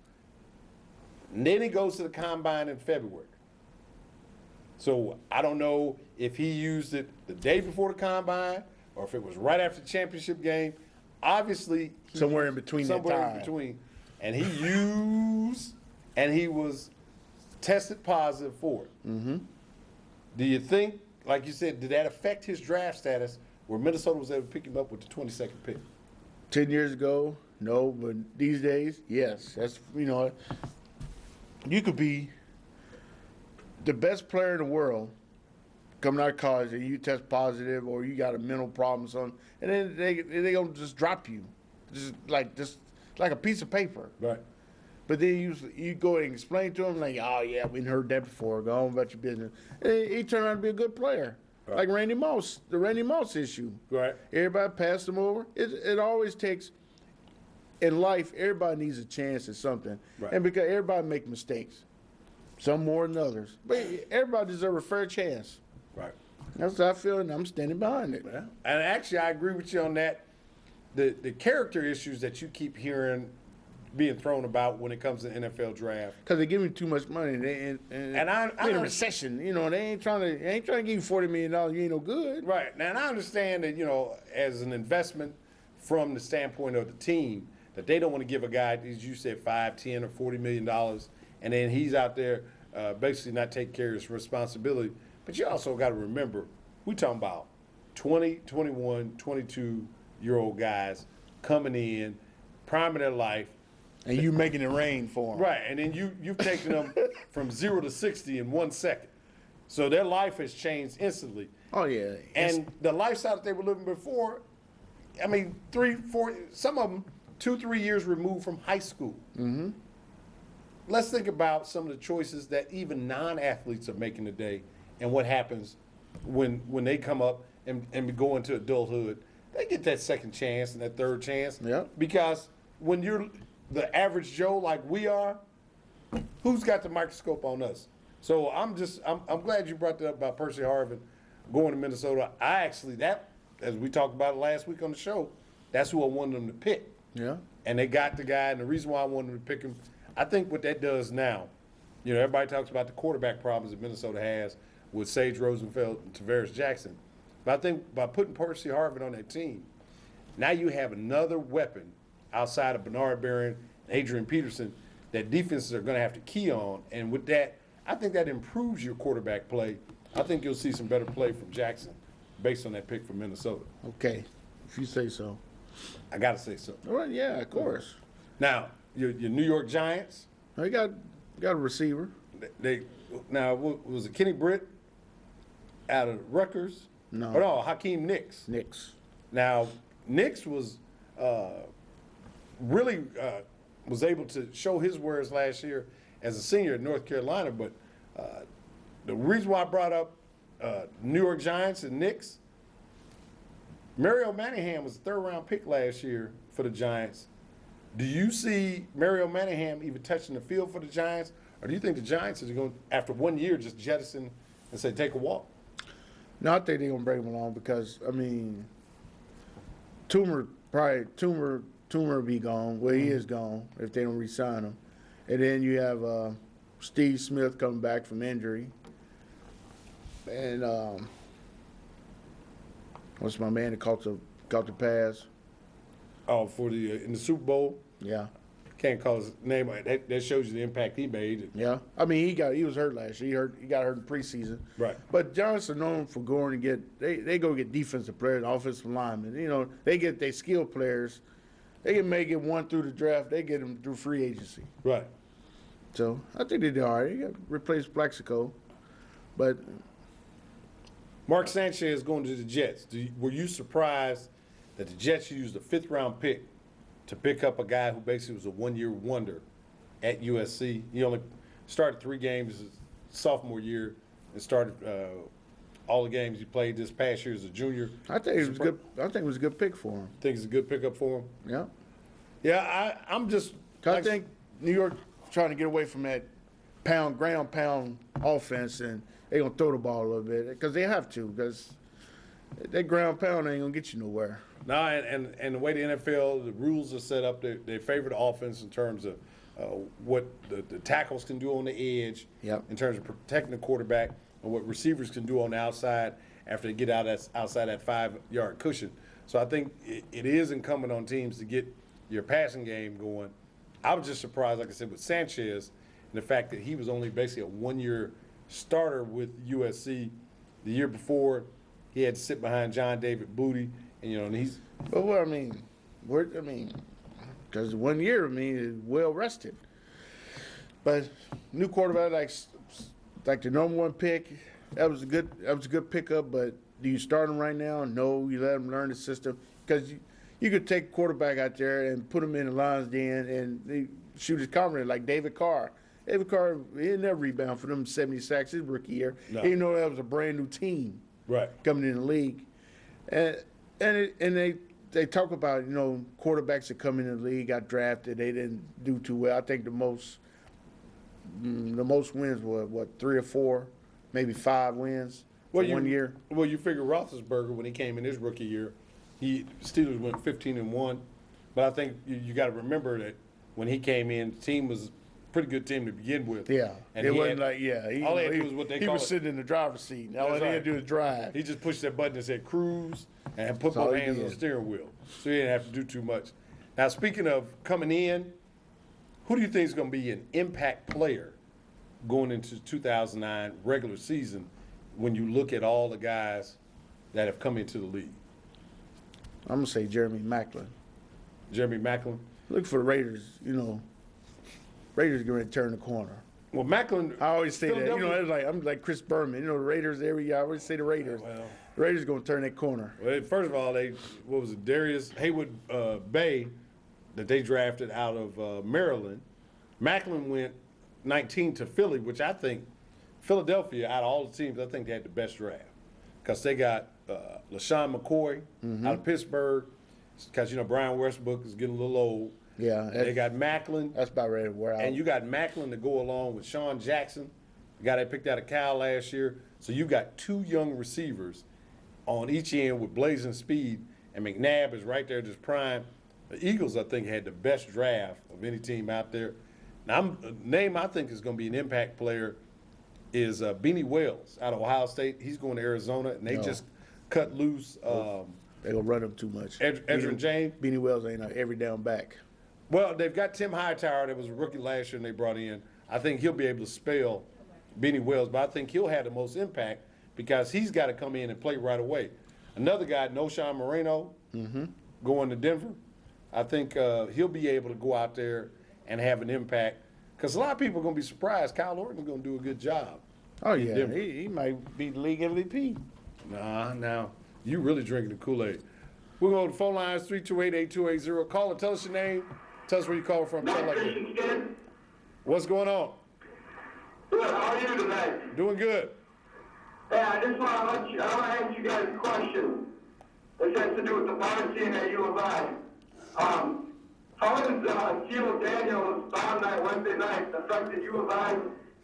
And then he goes to the combine in February. So I don't know if he used it the day before the combine or if it was right after the championship game. Obviously,
Somewhere in between that
somewhere
time.
in between, and he was tested positive for it. Mm-hmm. Do you think, like you said, did that affect his draft status where Minnesota was able to pick him up with the 22nd pick?
10 years ago, no, but these days, yes. That's, you could be the best player in the world coming out of college and you test positive or you got a mental problem or something, and then they gonna just drop you, just like a piece of paper.
Right.
But then you go and explain to him like, oh yeah, we heard that before. Go on about your business. And he turned out to be a good player,
Right.
like Randy Moss, the Randy Moss issue.
Right.
Everybody passed him over. It always takes, in life, everybody needs a chance at something.
Right.
And because everybody make mistakes, some more than others. But everybody deserves a fair chance.
Right.
That's what I feel, and I'm standing behind it.
Yeah. And actually, I agree with you on that. The character issues that you keep hearing being thrown about when it comes to NFL draft.
Because they give me too much money. And
I
we're in a recession. They ain't trying to give you $40 million. You ain't no good.
Right. Now, and I understand that, as an investment from the standpoint of the team, that they don't want to give a guy, as you said, $5, $10, or $40 million, and then he's out there basically not taking care of his responsibility. But you also got to remember, we're talking about 20, 21, 22-year-old guys coming in, prime of their life.
And you making it rain for them.
Right, and then you've taken them from 0 to 60 in 1 second. So their life has changed instantly.
Oh, yeah.
And the lifestyle that they were living before, 3, 4, some of them 2, 3 years removed from high school. Mm-hmm. Let's think about some of the choices that even non-athletes are making today and what happens when they come up and go into adulthood. They get that second chance and that third chance.
Yep.
Because when you're the average Joe like we are, who's got the microscope on us? So I'm glad you brought that up about Percy Harvin going to Minnesota. As we talked about it last week on the show, that's who I wanted them to pick.
Yeah.
And they got the guy, and the reason why I wanted them to pick him, I think what that does now, everybody talks about the quarterback problems that Minnesota has with Sage Rosenfeld and Tavares Jackson. But I think by putting Percy Harvin on that team, now you have another weapon outside of Bernard Berrian and Adrian Peterson that defenses are going to have to key on. And with that, I think that improves your quarterback play. I think you'll see some better play from Jackson based on that pick from Minnesota.
Okay, if you say so.
I got to say so.
All right, yeah, of course.
Now, your New York Giants,
Now, you got a receiver.
they now was it Kenny Britt out of Rutgers?
No.
Oh, no, Hakeem Nicks.
Knicks.
Now, Nicks was really was able to show his wares last year as a senior at North Carolina. But the reason why I brought up New York Giants and Knicks, Mario Manningham was a third-round pick last year for the Giants. Do you see Mario Manningham even touching the field for the Giants, or do you think the Giants are going, after 1 year, just jettison and say, take a walk?
No, I think they're gonna bring him along because I mean, Toomer will be gone. Well, he is gone if they don't re-sign him. And then you have Steve Smith coming back from injury, and what's my man that caught the pass?
Oh, for the in the Super Bowl,
Yeah,
can't call his name. That shows you the impact he made.
yeah. I mean, he was hurt last year. He got hurt in preseason.
Right.
But Giants are known for going to get they go get defensive players, offensive linemen. You know, they get their skill players. They can make it one through the draft. They get them through free agency.
Right.
So I think they did all right. They got replaced Plaxico, but
Mark Sanchez going to the Jets. Were you surprised that the Jets used a fifth-round pick to pick up a guy who basically was a one-year wonder at USC? He only started 3 games his sophomore year and started all the games he played this past year as a junior.
I think it was good. I think it was a good pick for him.
Think it's a good pickup for him?
Yeah,
Yeah, I'm just.
'cause I think New York trying to get away from that ground pound offense, and they're gonna throw the ball a little bit because they have to. Because that ground pound ain't gonna get you nowhere.
No, and the way the NFL, the rules are set up, they favor the offense in terms of what the tackles can do on the edge,
Yep.
in terms of protecting the quarterback, and what receivers can do on the outside after they get outside that 5-yard cushion. So I think it is incumbent on teams to get your passing game going. I was just surprised, like I said, with Sanchez, and the fact that he was only basically a 1-year starter with USC. The year before, he had to sit behind John David Booty. And he's
But what I mean, because 1 year is well rested. But new quarterback like the number 1 pick, that was a good pickup. But do you start him right now? No, you let him learn the system because you could take a quarterback out there and put him in the lion's den and they shoot his confidence like David Carr. David Carr, he didn't never rebound for them 70 sacks his rookie year.
No.
Even though that was a brand new team
right.
coming in the league. And they talk about, quarterbacks that come in the league, got drafted, they didn't do too well. I think the most wins were, 3 or 4, maybe 5 wins for 1 year.
Well, you figure Roethlisberger, when he came in his rookie year, Steelers went 15-1. But I think you got to remember that when he came in, the team was a pretty good team to begin with.
Yeah.
And
it
he
wasn't
had, all he had to do was what they
he
call
was
it.
sitting in the driver's seat. And all
That's
he had
right.
to do was drive.
He just pushed that button that said cruise and put
That's all
both
he
hands on
did.
the steering wheel. So he didn't have to do too much. Now, speaking of coming in, who do you think is going to be an impact player going into 2009 regular season when you look at all the guys that have come into the league?
I'm going to say Jeremy Maclin.
Jeremy Maclin.
Look for the Raiders, Raiders going to turn the corner.
Well, Maclin.
I always say that.
Philadelphia-
I'm like Chris Berman. The Raiders every year. I always say the Raiders.
Well,
The Raiders going to turn that corner.
first of all, Darius Haywood Bay that they drafted out of Maryland. Maclin went 19 to Philly, which I think Philadelphia, out of all the teams, I think they had the best draft because they got LaShawn McCoy out of Pittsburgh because, Brian Westbrook is getting a little old.
Yeah.
They got Maclin.
That's about ready to wear out.
And you got Maclin to go along with Sean Jackson, the guy they picked out of Cal last year. So you got 2 young receivers on each end with blazing speed, and McNabb is right there at his prime. The Eagles, I think, had the best draft of any team out there. Now, a name I think is going to be an impact player is Beanie Wells out of Ohio State. He's going to Arizona, and they just cut loose
They're going to run him too much.
Edgerrin James.
Beanie Wells ain't every down back.
Well, they've got Tim Hightower that was a rookie last year and they brought in. I think he'll be able to spell Beanie Wells, but I think he'll have the most impact because he's got to come in and play right away. Another guy, Noshawn Moreno, going to Denver. I think he'll be able to go out there and have an impact. Because a lot of people are going to be surprised. Kyle Orton's going to do a good job.
Oh, yeah.
Denver.
He might be the league MVP.
Nah, now, you really drinking the Kool-Aid. We're going to the phone lines, 328-8280. Call and tell us your name. Tell us where you call from. Tell like what's going on?
Good. How are you tonight?
Doing good.
Hey, I just want to ask you guys a question. This has to do with the bar scene at U of I. How has Theo Daniels' bond night Wednesday night affected U of I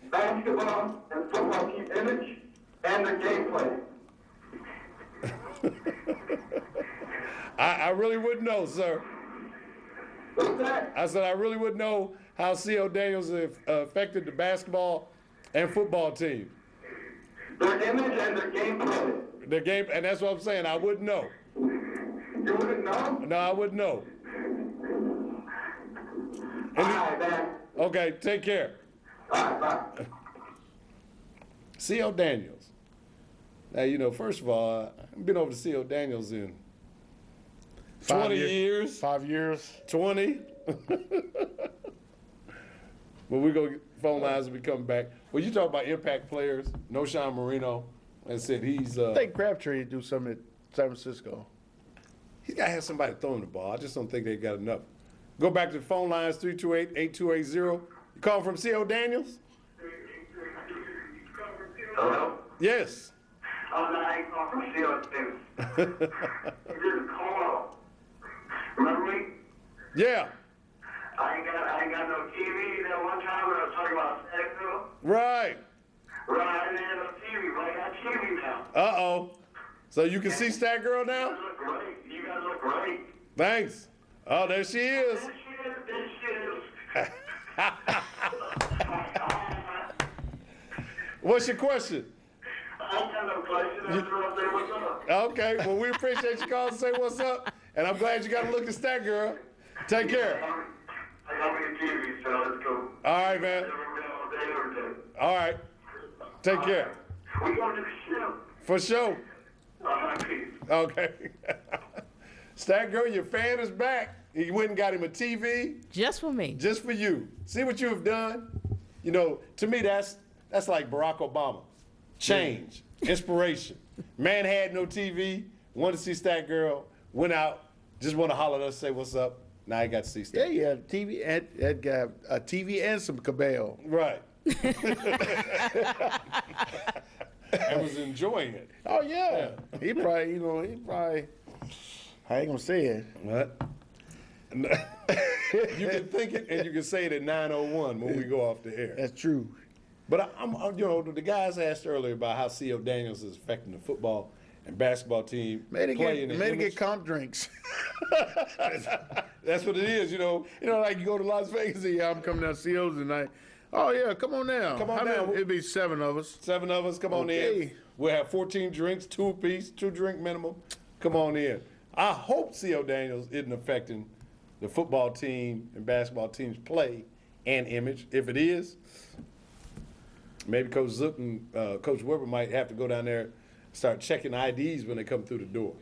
basketball and football team image and their gameplay?
I really wouldn't know, sir.
What's that?
I said I really wouldn't know how C.O. Daniels affected the basketball and football team.
Their image and their gameplay.
The game, and that's what I'm saying. I wouldn't know.
You wouldn't know?
No, I wouldn't know.
All right, man.
Okay, take care.
All right, bye.
C.O. Daniels. Now, you know, first of all, I've been over to C.O. Daniels in 20 years.
5 years.
20. Well, we go phone lines will be coming back. Well, you talk about impact players. Noshawn Moreno. I said he's.
I think Crabtree do something at San Francisco.
He's got to have somebody throw him the ball. I just don't think they got enough. Go back to the phone lines, 328-8280. You call from C.O. Daniels?
Hello?
Yes.
Oh, no, I call from C.O. Daniels. You just call. Remember me?
Yeah.
I ain't got no TV that one time when I was talking about Stackville.
Right.
Right, I didn't have no TV, but I got TV now.
Uh-oh. So you can see Stat Girl
You
now?
guys look great. You guys look great.
Thanks. Oh, there she is.
This shit is.
What's your question?
I ain't got no question. I just want to say what's up.
Okay, well, we appreciate you calling to say what's up. And I'm glad you got to look at Stat Girl. Take care.
I got me a TV, so let's go.
All right, man. All right. Take care.
We going to the show.
For sure.
All right, peace.
Okay. Stat Girl, your fan is back. He went and got him a TV
Just for me.
just for you. See what you have done? You know, to me, that's like Barack Obama. Change, inspiration. Man had no TV, wanted to see Stat Girl, went out, just want to holler at us, say what's up. Now he got to see Stat.
Yeah, TV and got a TV and some cabal.
Right. And was enjoying it.
Oh yeah. He probably, I ain't gonna say it.
What? You can think it and you can say it at 9:01 when we go off the air.
That's true.
But I'm the guys asked earlier about how C.O. Daniels is affecting the football and basketball team.
Made it
playing
get comp drinks.
That's what it is,
You know, like you go to Las Vegas and I'm coming down to CO's tonight. Oh yeah, come on down.
Come on
How
down.
many- It'd be 7 of us.
7 of us, come on in.
Okay.
We'll have 14 drinks, 2 apiece, 2 drink minimum. Come on in. I hope C.O. Daniels isn't affecting the football team and basketball team's play and image. If it is, maybe Coach Zook and Coach Weber might have to go down there and start checking IDs when they come through the door.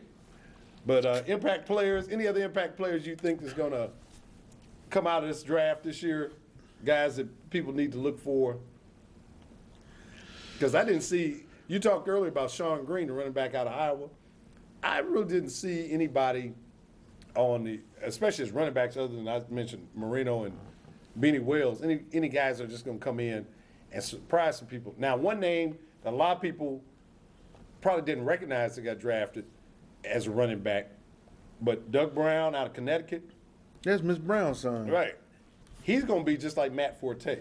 But impact players, any other impact players you think is going to come out of this draft this year, guys that people need to look for? Because I didn't see, you talked earlier about Sean Green, the running back out of Iowa. I really didn't see anybody on the, especially as running backs, other than I mentioned Marino and Beanie Wells, any guys that are just going to come in and surprise some people. Now, one name that a lot of people probably didn't recognize that got drafted as a running back, but Doug Brown out of Connecticut,
That's Miss Brown's son.
right? He's going to be just like Matt Forte.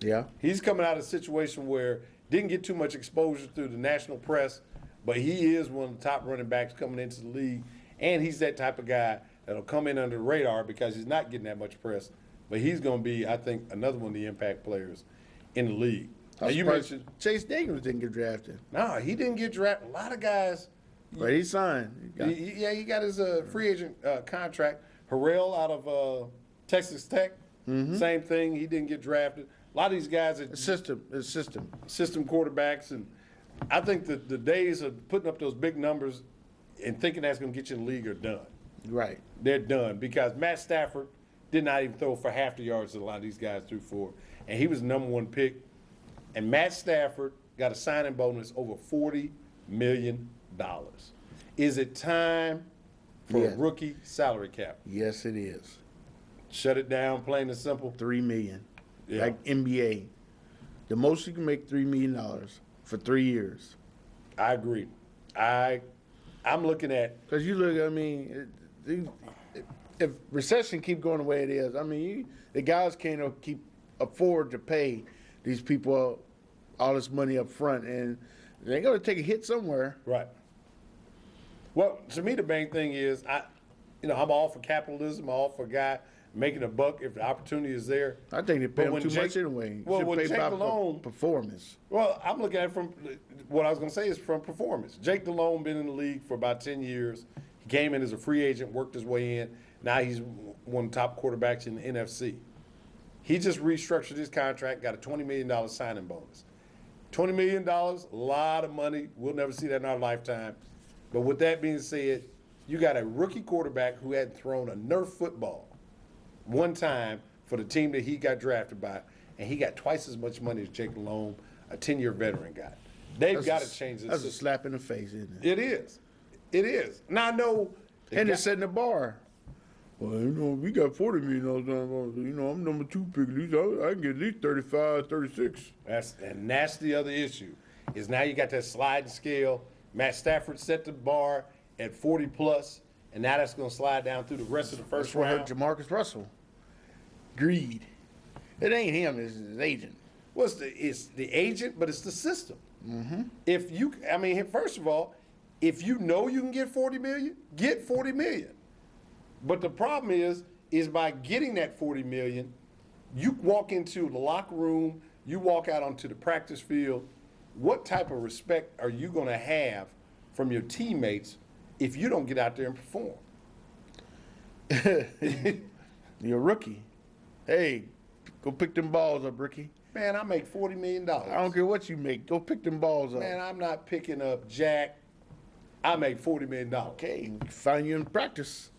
Yeah.
He's coming out of a situation where didn't get too much exposure through the national press, but he is one of the top running backs coming into the league, and he's that type of guy that'll come in under the radar because he's not getting that much press. But he's going to be, I think, another one of the impact players in the league. Now,
I'm
you
surprised
mentioned,
Chase Daniels didn't get drafted,
no, he didn't get drafted. A lot of guys,
but he signed.
he got his free agent contract. Harrell out of Texas Tech, same thing. He didn't get drafted. A lot of these guys are
System.
system quarterbacks, and I think that the days of putting up those big numbers and thinking that's going to get you in the league are done.
Right.
They're done because Matt Stafford did not even throw for half the yards that a lot of these guys threw for, and he was the number one pick. And Matt Stafford got a signing bonus over $40 million. Is it time for
Yeah.
a rookie salary cap?
Yes, it is.
Shut it down, plain and simple.
$3 million.
Yeah.
Like NBA. The most you can make $3 million for 3 years.
I agree. I'm looking at
Because you look, I mean, if recession keep going the way it is, I mean, the guys can't keep afford to pay these people all this money up front, and they're going to take a hit somewhere.
right. Well, to me, the main thing is I'm all for capitalism, all for a guy making a buck if the opportunity is there.
I think they pay
But
them
when
too
Jake-
much anyway.
well,
Should
when
pay
Jake
by
Delhomme-
performance.
Well, I'm looking at it from what I was going to say is from performance. Jake Delhomme been in the league for about 10 years. He came in as a free agent, worked his way in. Now he's one of the top quarterbacks in the NFC. He just restructured his contract, got a $20 million signing bonus. $20 million, a lot of money. We'll never see that in our lifetime. But with that being said, you got a rookie quarterback who hadn't thrown a Nerf football one time for the team that he got drafted by, and he got twice as much money as Jake Delhomme, a 10-year veteran, got. They've got to change this
That's a
system.
slap in the face, isn't it?
It is. It is. Now, I know.
And they're setting the bar. Well, we got $40 million. I'm number 2 pick. At least I can get at least 35, 36.
That's the other issue, is now you got that sliding scale. Matt Stafford set the bar at 40 plus, and now that's going to slide down through the rest of the first
That's what hurt
round.
Jamarcus Russell. Greed. It ain't him, it's his agent.
It's the agent, but it's the system. Mm-hmm. First of all, if you know you can get 40 million, get 40 million. But the problem is by getting that 40 million, you walk into the locker room, you walk out onto the practice field. What type of respect are you going to have from your teammates if you don't get out there and perform?
You're a rookie. Hey, go pick them balls up, rookie.
Man, I make $40 million.
I don't care what you make. Go pick them balls up.
Man, I'm not picking up jack. I make $40 million.
Okay, find you in practice.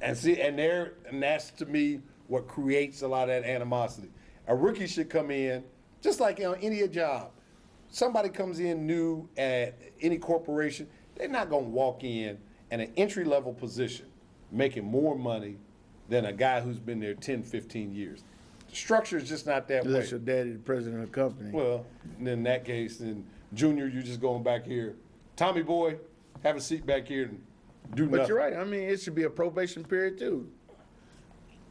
And that's to me what creates a lot of that animosity. A rookie should come in, just like any job. Somebody comes in new at any corporation, they're not going to walk in an entry-level position making more money than a guy who's been there 10, 15 years. The structure is just not that way.
Unless your daddy the president of the company.
Well, in that case, then Junior, you're just going back here. Tommy boy, have a seat back here and do nothing.
But you're right. I mean, it should be a probation period, too.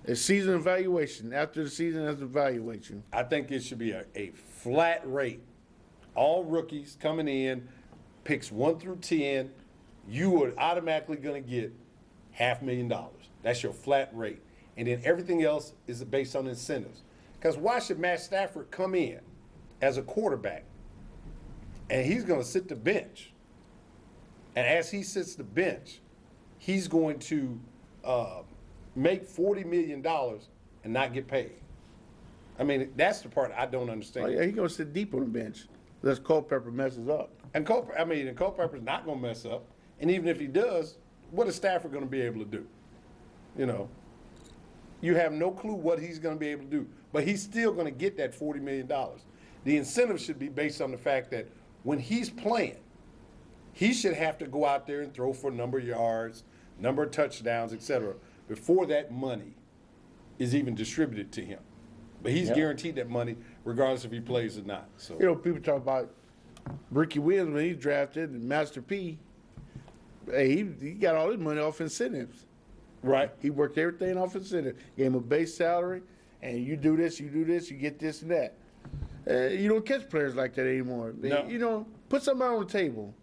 A season evaluation. After the season, has to evaluate you.
I think it should be a flat rate. All rookies coming in, picks 1 through 10, you are automatically going to get $500,000. That's your flat rate. And then everything else is based on incentives. Because why should Matt Stafford come in as a quarterback and he's going to sit the bench? And as he sits the bench, he's going to make $40 million and not get paid. I mean, that's the part I don't understand.
Oh, yeah, he's going to sit deep on the bench. Unless Culpepper messes up.
And Culpepper's not going to mess up. And even if he does, what is Stafford going to be able to do? You have no clue what he's going to be able to do. But he's still going to get that $40 million. The incentive should be based on the fact that when he's playing, he should have to go out there and throw for a number of yards, number of touchdowns, etc., before that money is even distributed to him. But he's guaranteed that money regardless if he plays or not. So
People talk about Ricky Williams when he's drafted and Master P. Hey, he got all his money off incentives.
right.
He worked everything off incentive. Gave him a base salary, and you do this, you get this and that. You don't catch players like that anymore.
No.
Put something on the table.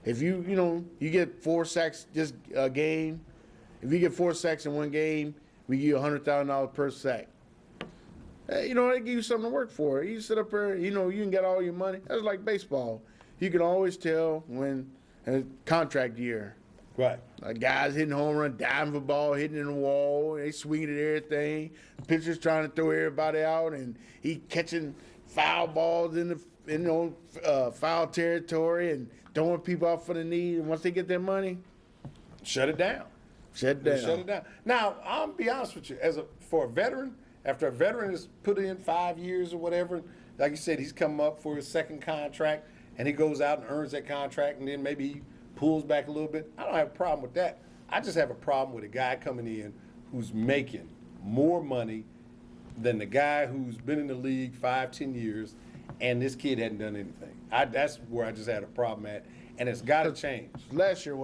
If you get 4 sacks this game, if you get 4 sacks in one game, we give you $100,000 per sack. They give you something to work for. You sit up there, you can get all your money. That's like baseball. You can always tell when contract year.
Right.
Guys hitting home run, diving for ball, hitting in the wall. They swinging at everything. Pitcher's trying to throw everybody out, and he catching foul balls in the foul territory and throwing people out for the knee. And once they get their money,
Shut it down.
Shut
Just
down.
shut it down. Now, I'll be honest with you. For a veteran, after a veteran has put in 5 years or whatever, like you said, he's come up for his second contract, and he goes out and earns that contract, and then maybe he pulls back a little bit. I don't have a problem with that. I just have a problem with a guy coming in who's making more money than the guy who's been in the league 5-10 years, and this kid hadn't done anything. That's where I just had a problem at, and it's got to change.
Last year,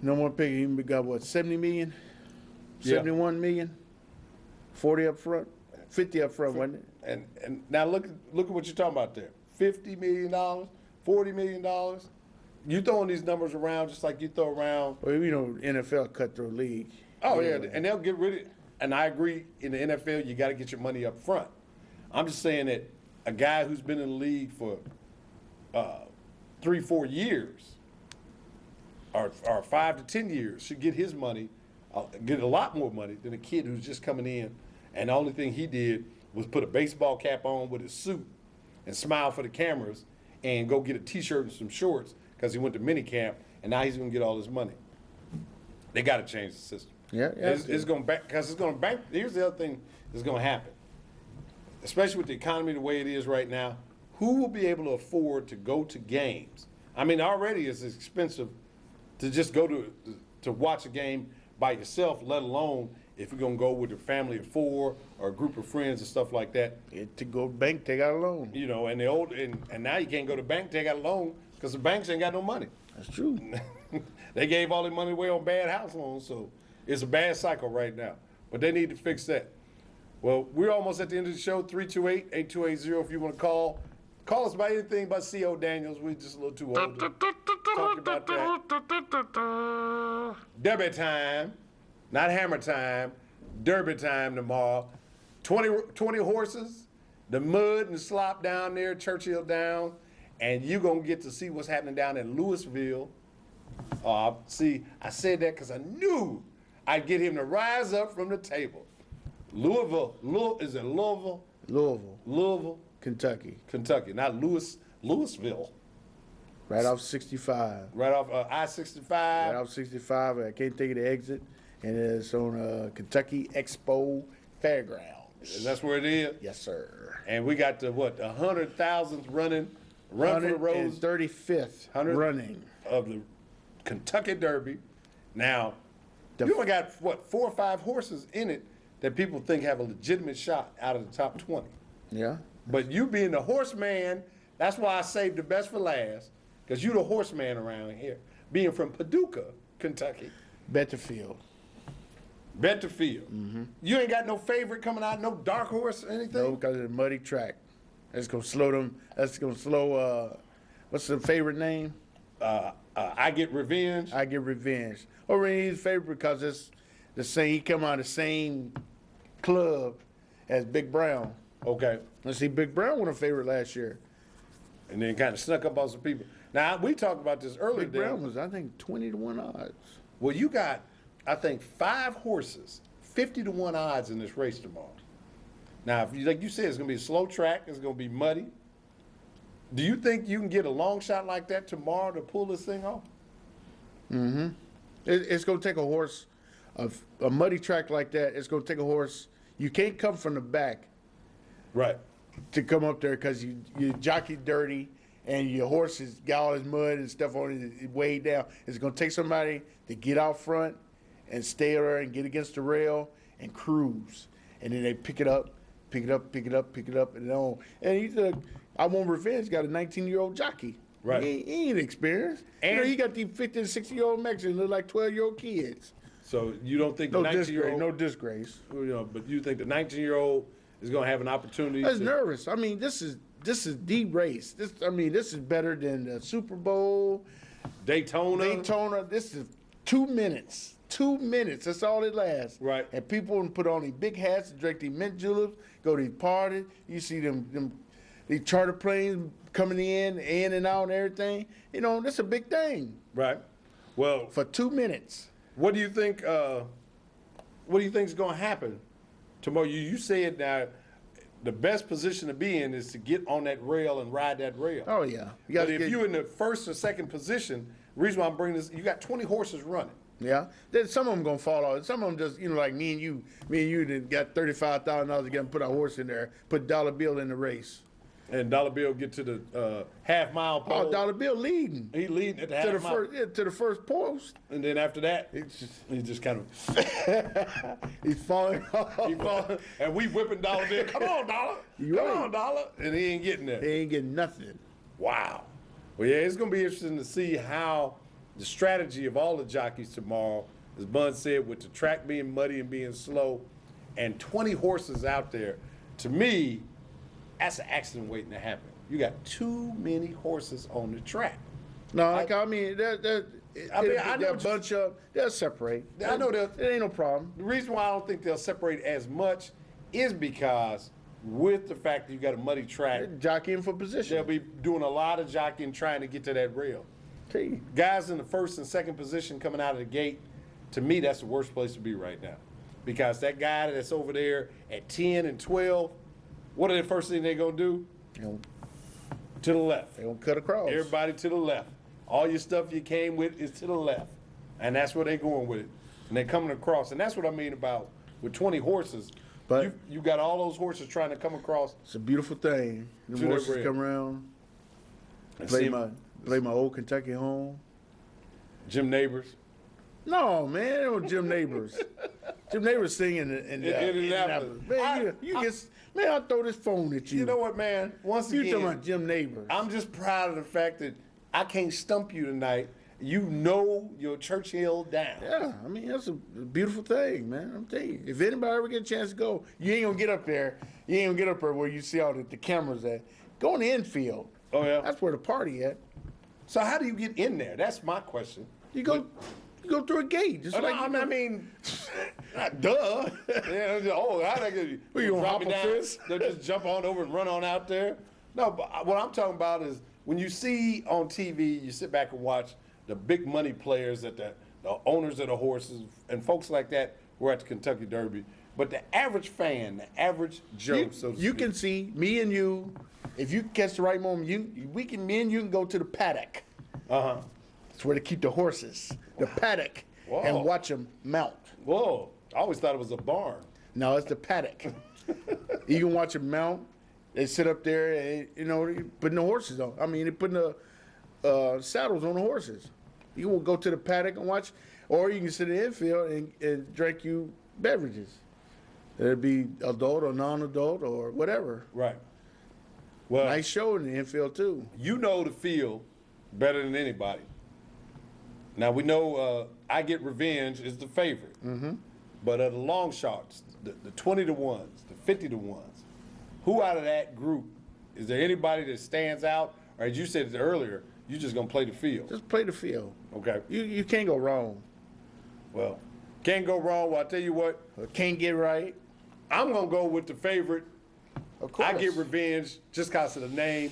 no one pick, he got what, 70 million?
Yeah.
71 million? 40 up front? 50 up front, wasn't it?
And now look at what you're talking about there. $50 million, $40 million. You throwing these numbers around just like you throw around.
Well, you know, NFL cutthroat league.
Oh yeah,
Anyway.
and they'll get rid of it. And I agree. In the NFL, you got to get your money up front. I'm just saying that a guy who's been in the league for 3-4 years, or 5 to 10 years, should get his money, get a lot more money than a kid who's just coming in, and the only thing he did was put a baseball cap on with his suit and smile for the cameras and go get a T-shirt and some shorts because he went to minicamp, and now he's going to get all his money. They got to change the system.
Yeah.
It's going to back because it's going to bank. Here's the other thing that's going to happen, especially with the economy the way it is right now. Who will be able to afford to go to games? I mean, already it's expensive to just go to watch a game by yourself, let alone if you're going to go with a family of 4 or a group of friends and stuff like that.
To go bank, take out a loan.
You know, and and now you can't go to bank, take out a loan because the banks ain't got no money.
That's true.
They gave all their money away on bad house loans, so it's a bad cycle right now. But they need to fix that. Well, we're almost at the end of the show. 328-8280 if you want to call. Call us about anything but C.O. Daniels. We're just a little too old to talk about that. Derby time, not hammer time. Derby time tomorrow. 20 horses, the mud and slop down there, Churchill Down, and you're going to get to see what's happening down in Louisville. See, I said that because I knew I'd get him to rise up from the table. Louisville, is it Louisville? Louisville,
Kentucky.
Kentucky, not Louisville.
Right off 65.
Right off I-65.
Right off 65. I can't take the exit. And it's on Kentucky Expo Fairgrounds.
And that's where it is.
Yes, sir.
And we got the 100,000th run for the road
135th running
of the Kentucky Derby. Now,
The-
you only got 4 or 5 horses in it that people think have a legitimate shot out of the top 20.
Yeah.
But you being the horseman, that's why I saved the best for last, because you the horseman around here. Being from Paducah, Kentucky,
Betterfield.
Betterfield. You ain't got no favorite coming out, no dark horse or
No,
anything?
because of the muddy track. That's going to slow them. That's going to slow, what's the favorite name?
I Get Revenge.
I Get Revenge. Or he's favorite because it's the same. He come out of the same club as Big Brown.
Okay.
Let's see, Big Brown won a favorite last year.
And then kind of snuck up on some people. Now, we talked about this earlier.
Big Brown was, I think, 20-1 odds.
Well, you got, I think, 5 horses, 50-1 odds in this race tomorrow. Now, if you, like you said, it's going to be a slow track. It's going to be muddy. Do you think you can get a long shot like that tomorrow to pull this thing off?
It's going to take a horse, a muddy track like that. It's going to take a horse. You can't come from the back
Right.
to come up there because you jockey dirty and your horse has got all his mud and stuff on it way down. It's going to take somebody to get out front and stay there and get against the rail and cruise. And then they pick it up, and on. And I Want Revenge got a 19-year-old jockey.
Right.
He ain't experienced.
And-
he got these 50 and 60-year-old Mexicans look like 12-year-old kids.
So you don't think
No
the
disgrace.
19-year-old,
No disgrace.
but you think the 19-year-old is going to have an opportunity
I was
to,
nervous. I mean, this is the race. This is better than the Super Bowl, Daytona. This is 2 minutes. 2 minutes. That's all it lasts.
Right.
And people put on these big hats and drink these mint juleps, go to these parties. You see these charter planes coming in and out and everything. You know, that's a big thing
right? Well,
for 2 minutes.
what do you think? What do you think is going to happen tomorrow? You said that the best position to be in is to get on that rail and ride that rail.
Oh yeah.
But if you're in the first or second position, The reason why I'm bringing this, you got 20 horses running.
Yeah, then some of them gonna fall off. Some of them just, like me and you that got $35,000 to get and put a horse in there, put Dollar Bill in the race.
And Dollar Bill get to the half mile pole.
Oh, Dollar Bill leading
He leading at the
to
half
the
mile.
first to the first post.
And then after that,
It's just,
he just kind of
he's falling off.
he falling, and we whipping Dollar Bill. Come on, Dollar.
You
Come
right.
on, Dollar. And he ain't getting
He
there.
ain't getting nothing.
Wow. Well, yeah, it's gonna be interesting to see how the strategy of all the jockeys tomorrow, as Bun said, with the track being muddy and being slow, and 20 horses out there. To me, that's an accident waiting to happen. You got too many horses on the track.
No, I mean,
I know
they're a
what you-
bunch of, they'll separate.
I know they'll-
It ain't no problem.
The reason why I don't think they'll separate as much is because with the fact that you got a muddy track,
They're jockeying for position.
they'll be doing a lot of jockeying trying to get to that rail.
Tell you.
Guys in the first and second position coming out of the gate, to me, that's the worst place to be right now. Because that guy that's over there at 10 and 12, what are the first thing they going to do? To the left.
They gonna cut across.
Everybody to the left. All your stuff you came with is to the left. And that's where they're going with it. And they're coming across. And that's what I mean about with 20 horses.
But-
you got all those horses trying to come across.
It's a beautiful thing. The
To the
horses
rail.
come around,
And
play
see
my old Kentucky home.
Jim Neighbors.
No, man, it was Jim Neighbors. Jim Neighbors singing in
Indianapolis.
Man, man, I'll throw this phone at you.
You know what, man? Once
You
again,
talking about Jim Neighbors.
I'm just proud of the fact that I can't stump you tonight. You know your Churchill down.
Yeah, I mean, that's a beautiful thing, man. I'm telling you. If anybody ever get a chance to go, you ain't gonna get up there. You ain't gonna get up there where you see all the cameras at. Go in the infield.
Oh, yeah?
That's where the party at.
So how do you get in there? That's my question.
You go through a gate. Just like
I mean, duh. Yeah, how did I get you?
Well, you gonna
drop
hop
it
a
down?
fence?
They'll just jump on over and run on out there? No, but what I'm talking about is when you see on TV, you sit back and watch the big money players, that the owners of the horses and folks like that were at the Kentucky Derby. But the average fan, the average Joe,
you,
so to
you
speak,
can see me and you. If you catch the right moment, me and you can go to the paddock.
Uh-huh.
It's where they keep the horses, the paddock,
Whoa.
and watch them mount.
Whoa, I always thought it was a barn.
No, it's the paddock. You can watch them mount. They sit up there and, they putting the horses on. I mean, they putting the saddles on the horses. You can go to the paddock and watch, or you can sit in the infield and drink you beverages. It'd be adult or non-adult or whatever.
Right. Well,
Nice show in the infield too.
you know the field better than anybody. Now we know I Get Revenge is the favorite, but of the long shots, the 20 to ones, the 50 to ones, who out of that group is there anybody that stands out, or as you said earlier, you just gonna play the field?
Just play the field.
Okay.
You can't go wrong.
Well, can't go wrong. Well, I tell you what,
Can't get right.
I'm gonna go with the favorite.
Of course.
I Get Revenge just because of the name.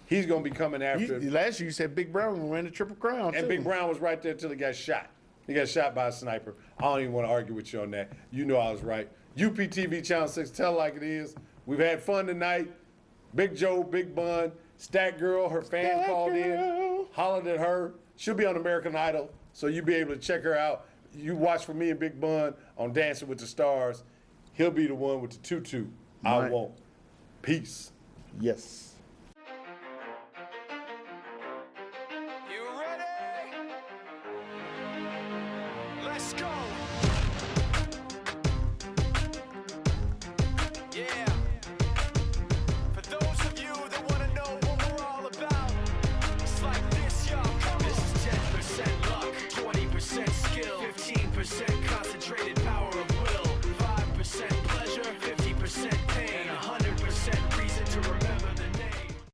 He's gonna be coming after.
Last year you said Big Brown gonna win the Triple Crown.
And
too.
Big Brown was right there till he got shot. He got shot by a sniper. I don't even want to argue with you on that. You know I was right. UPTV Channel 6, tell it like it is. We've had fun tonight. Big Joe, Big Bun, Stat Girl, her fans
Stat
called in,
Girl.
hollered at her. She'll be on American Idol, so you'll be able to check her out. You watch for me and Big Bun on Dancing with the Stars. He'll be the one with the tutu. I
Right.
won't. Peace.
Yes.
You ready? Let's go.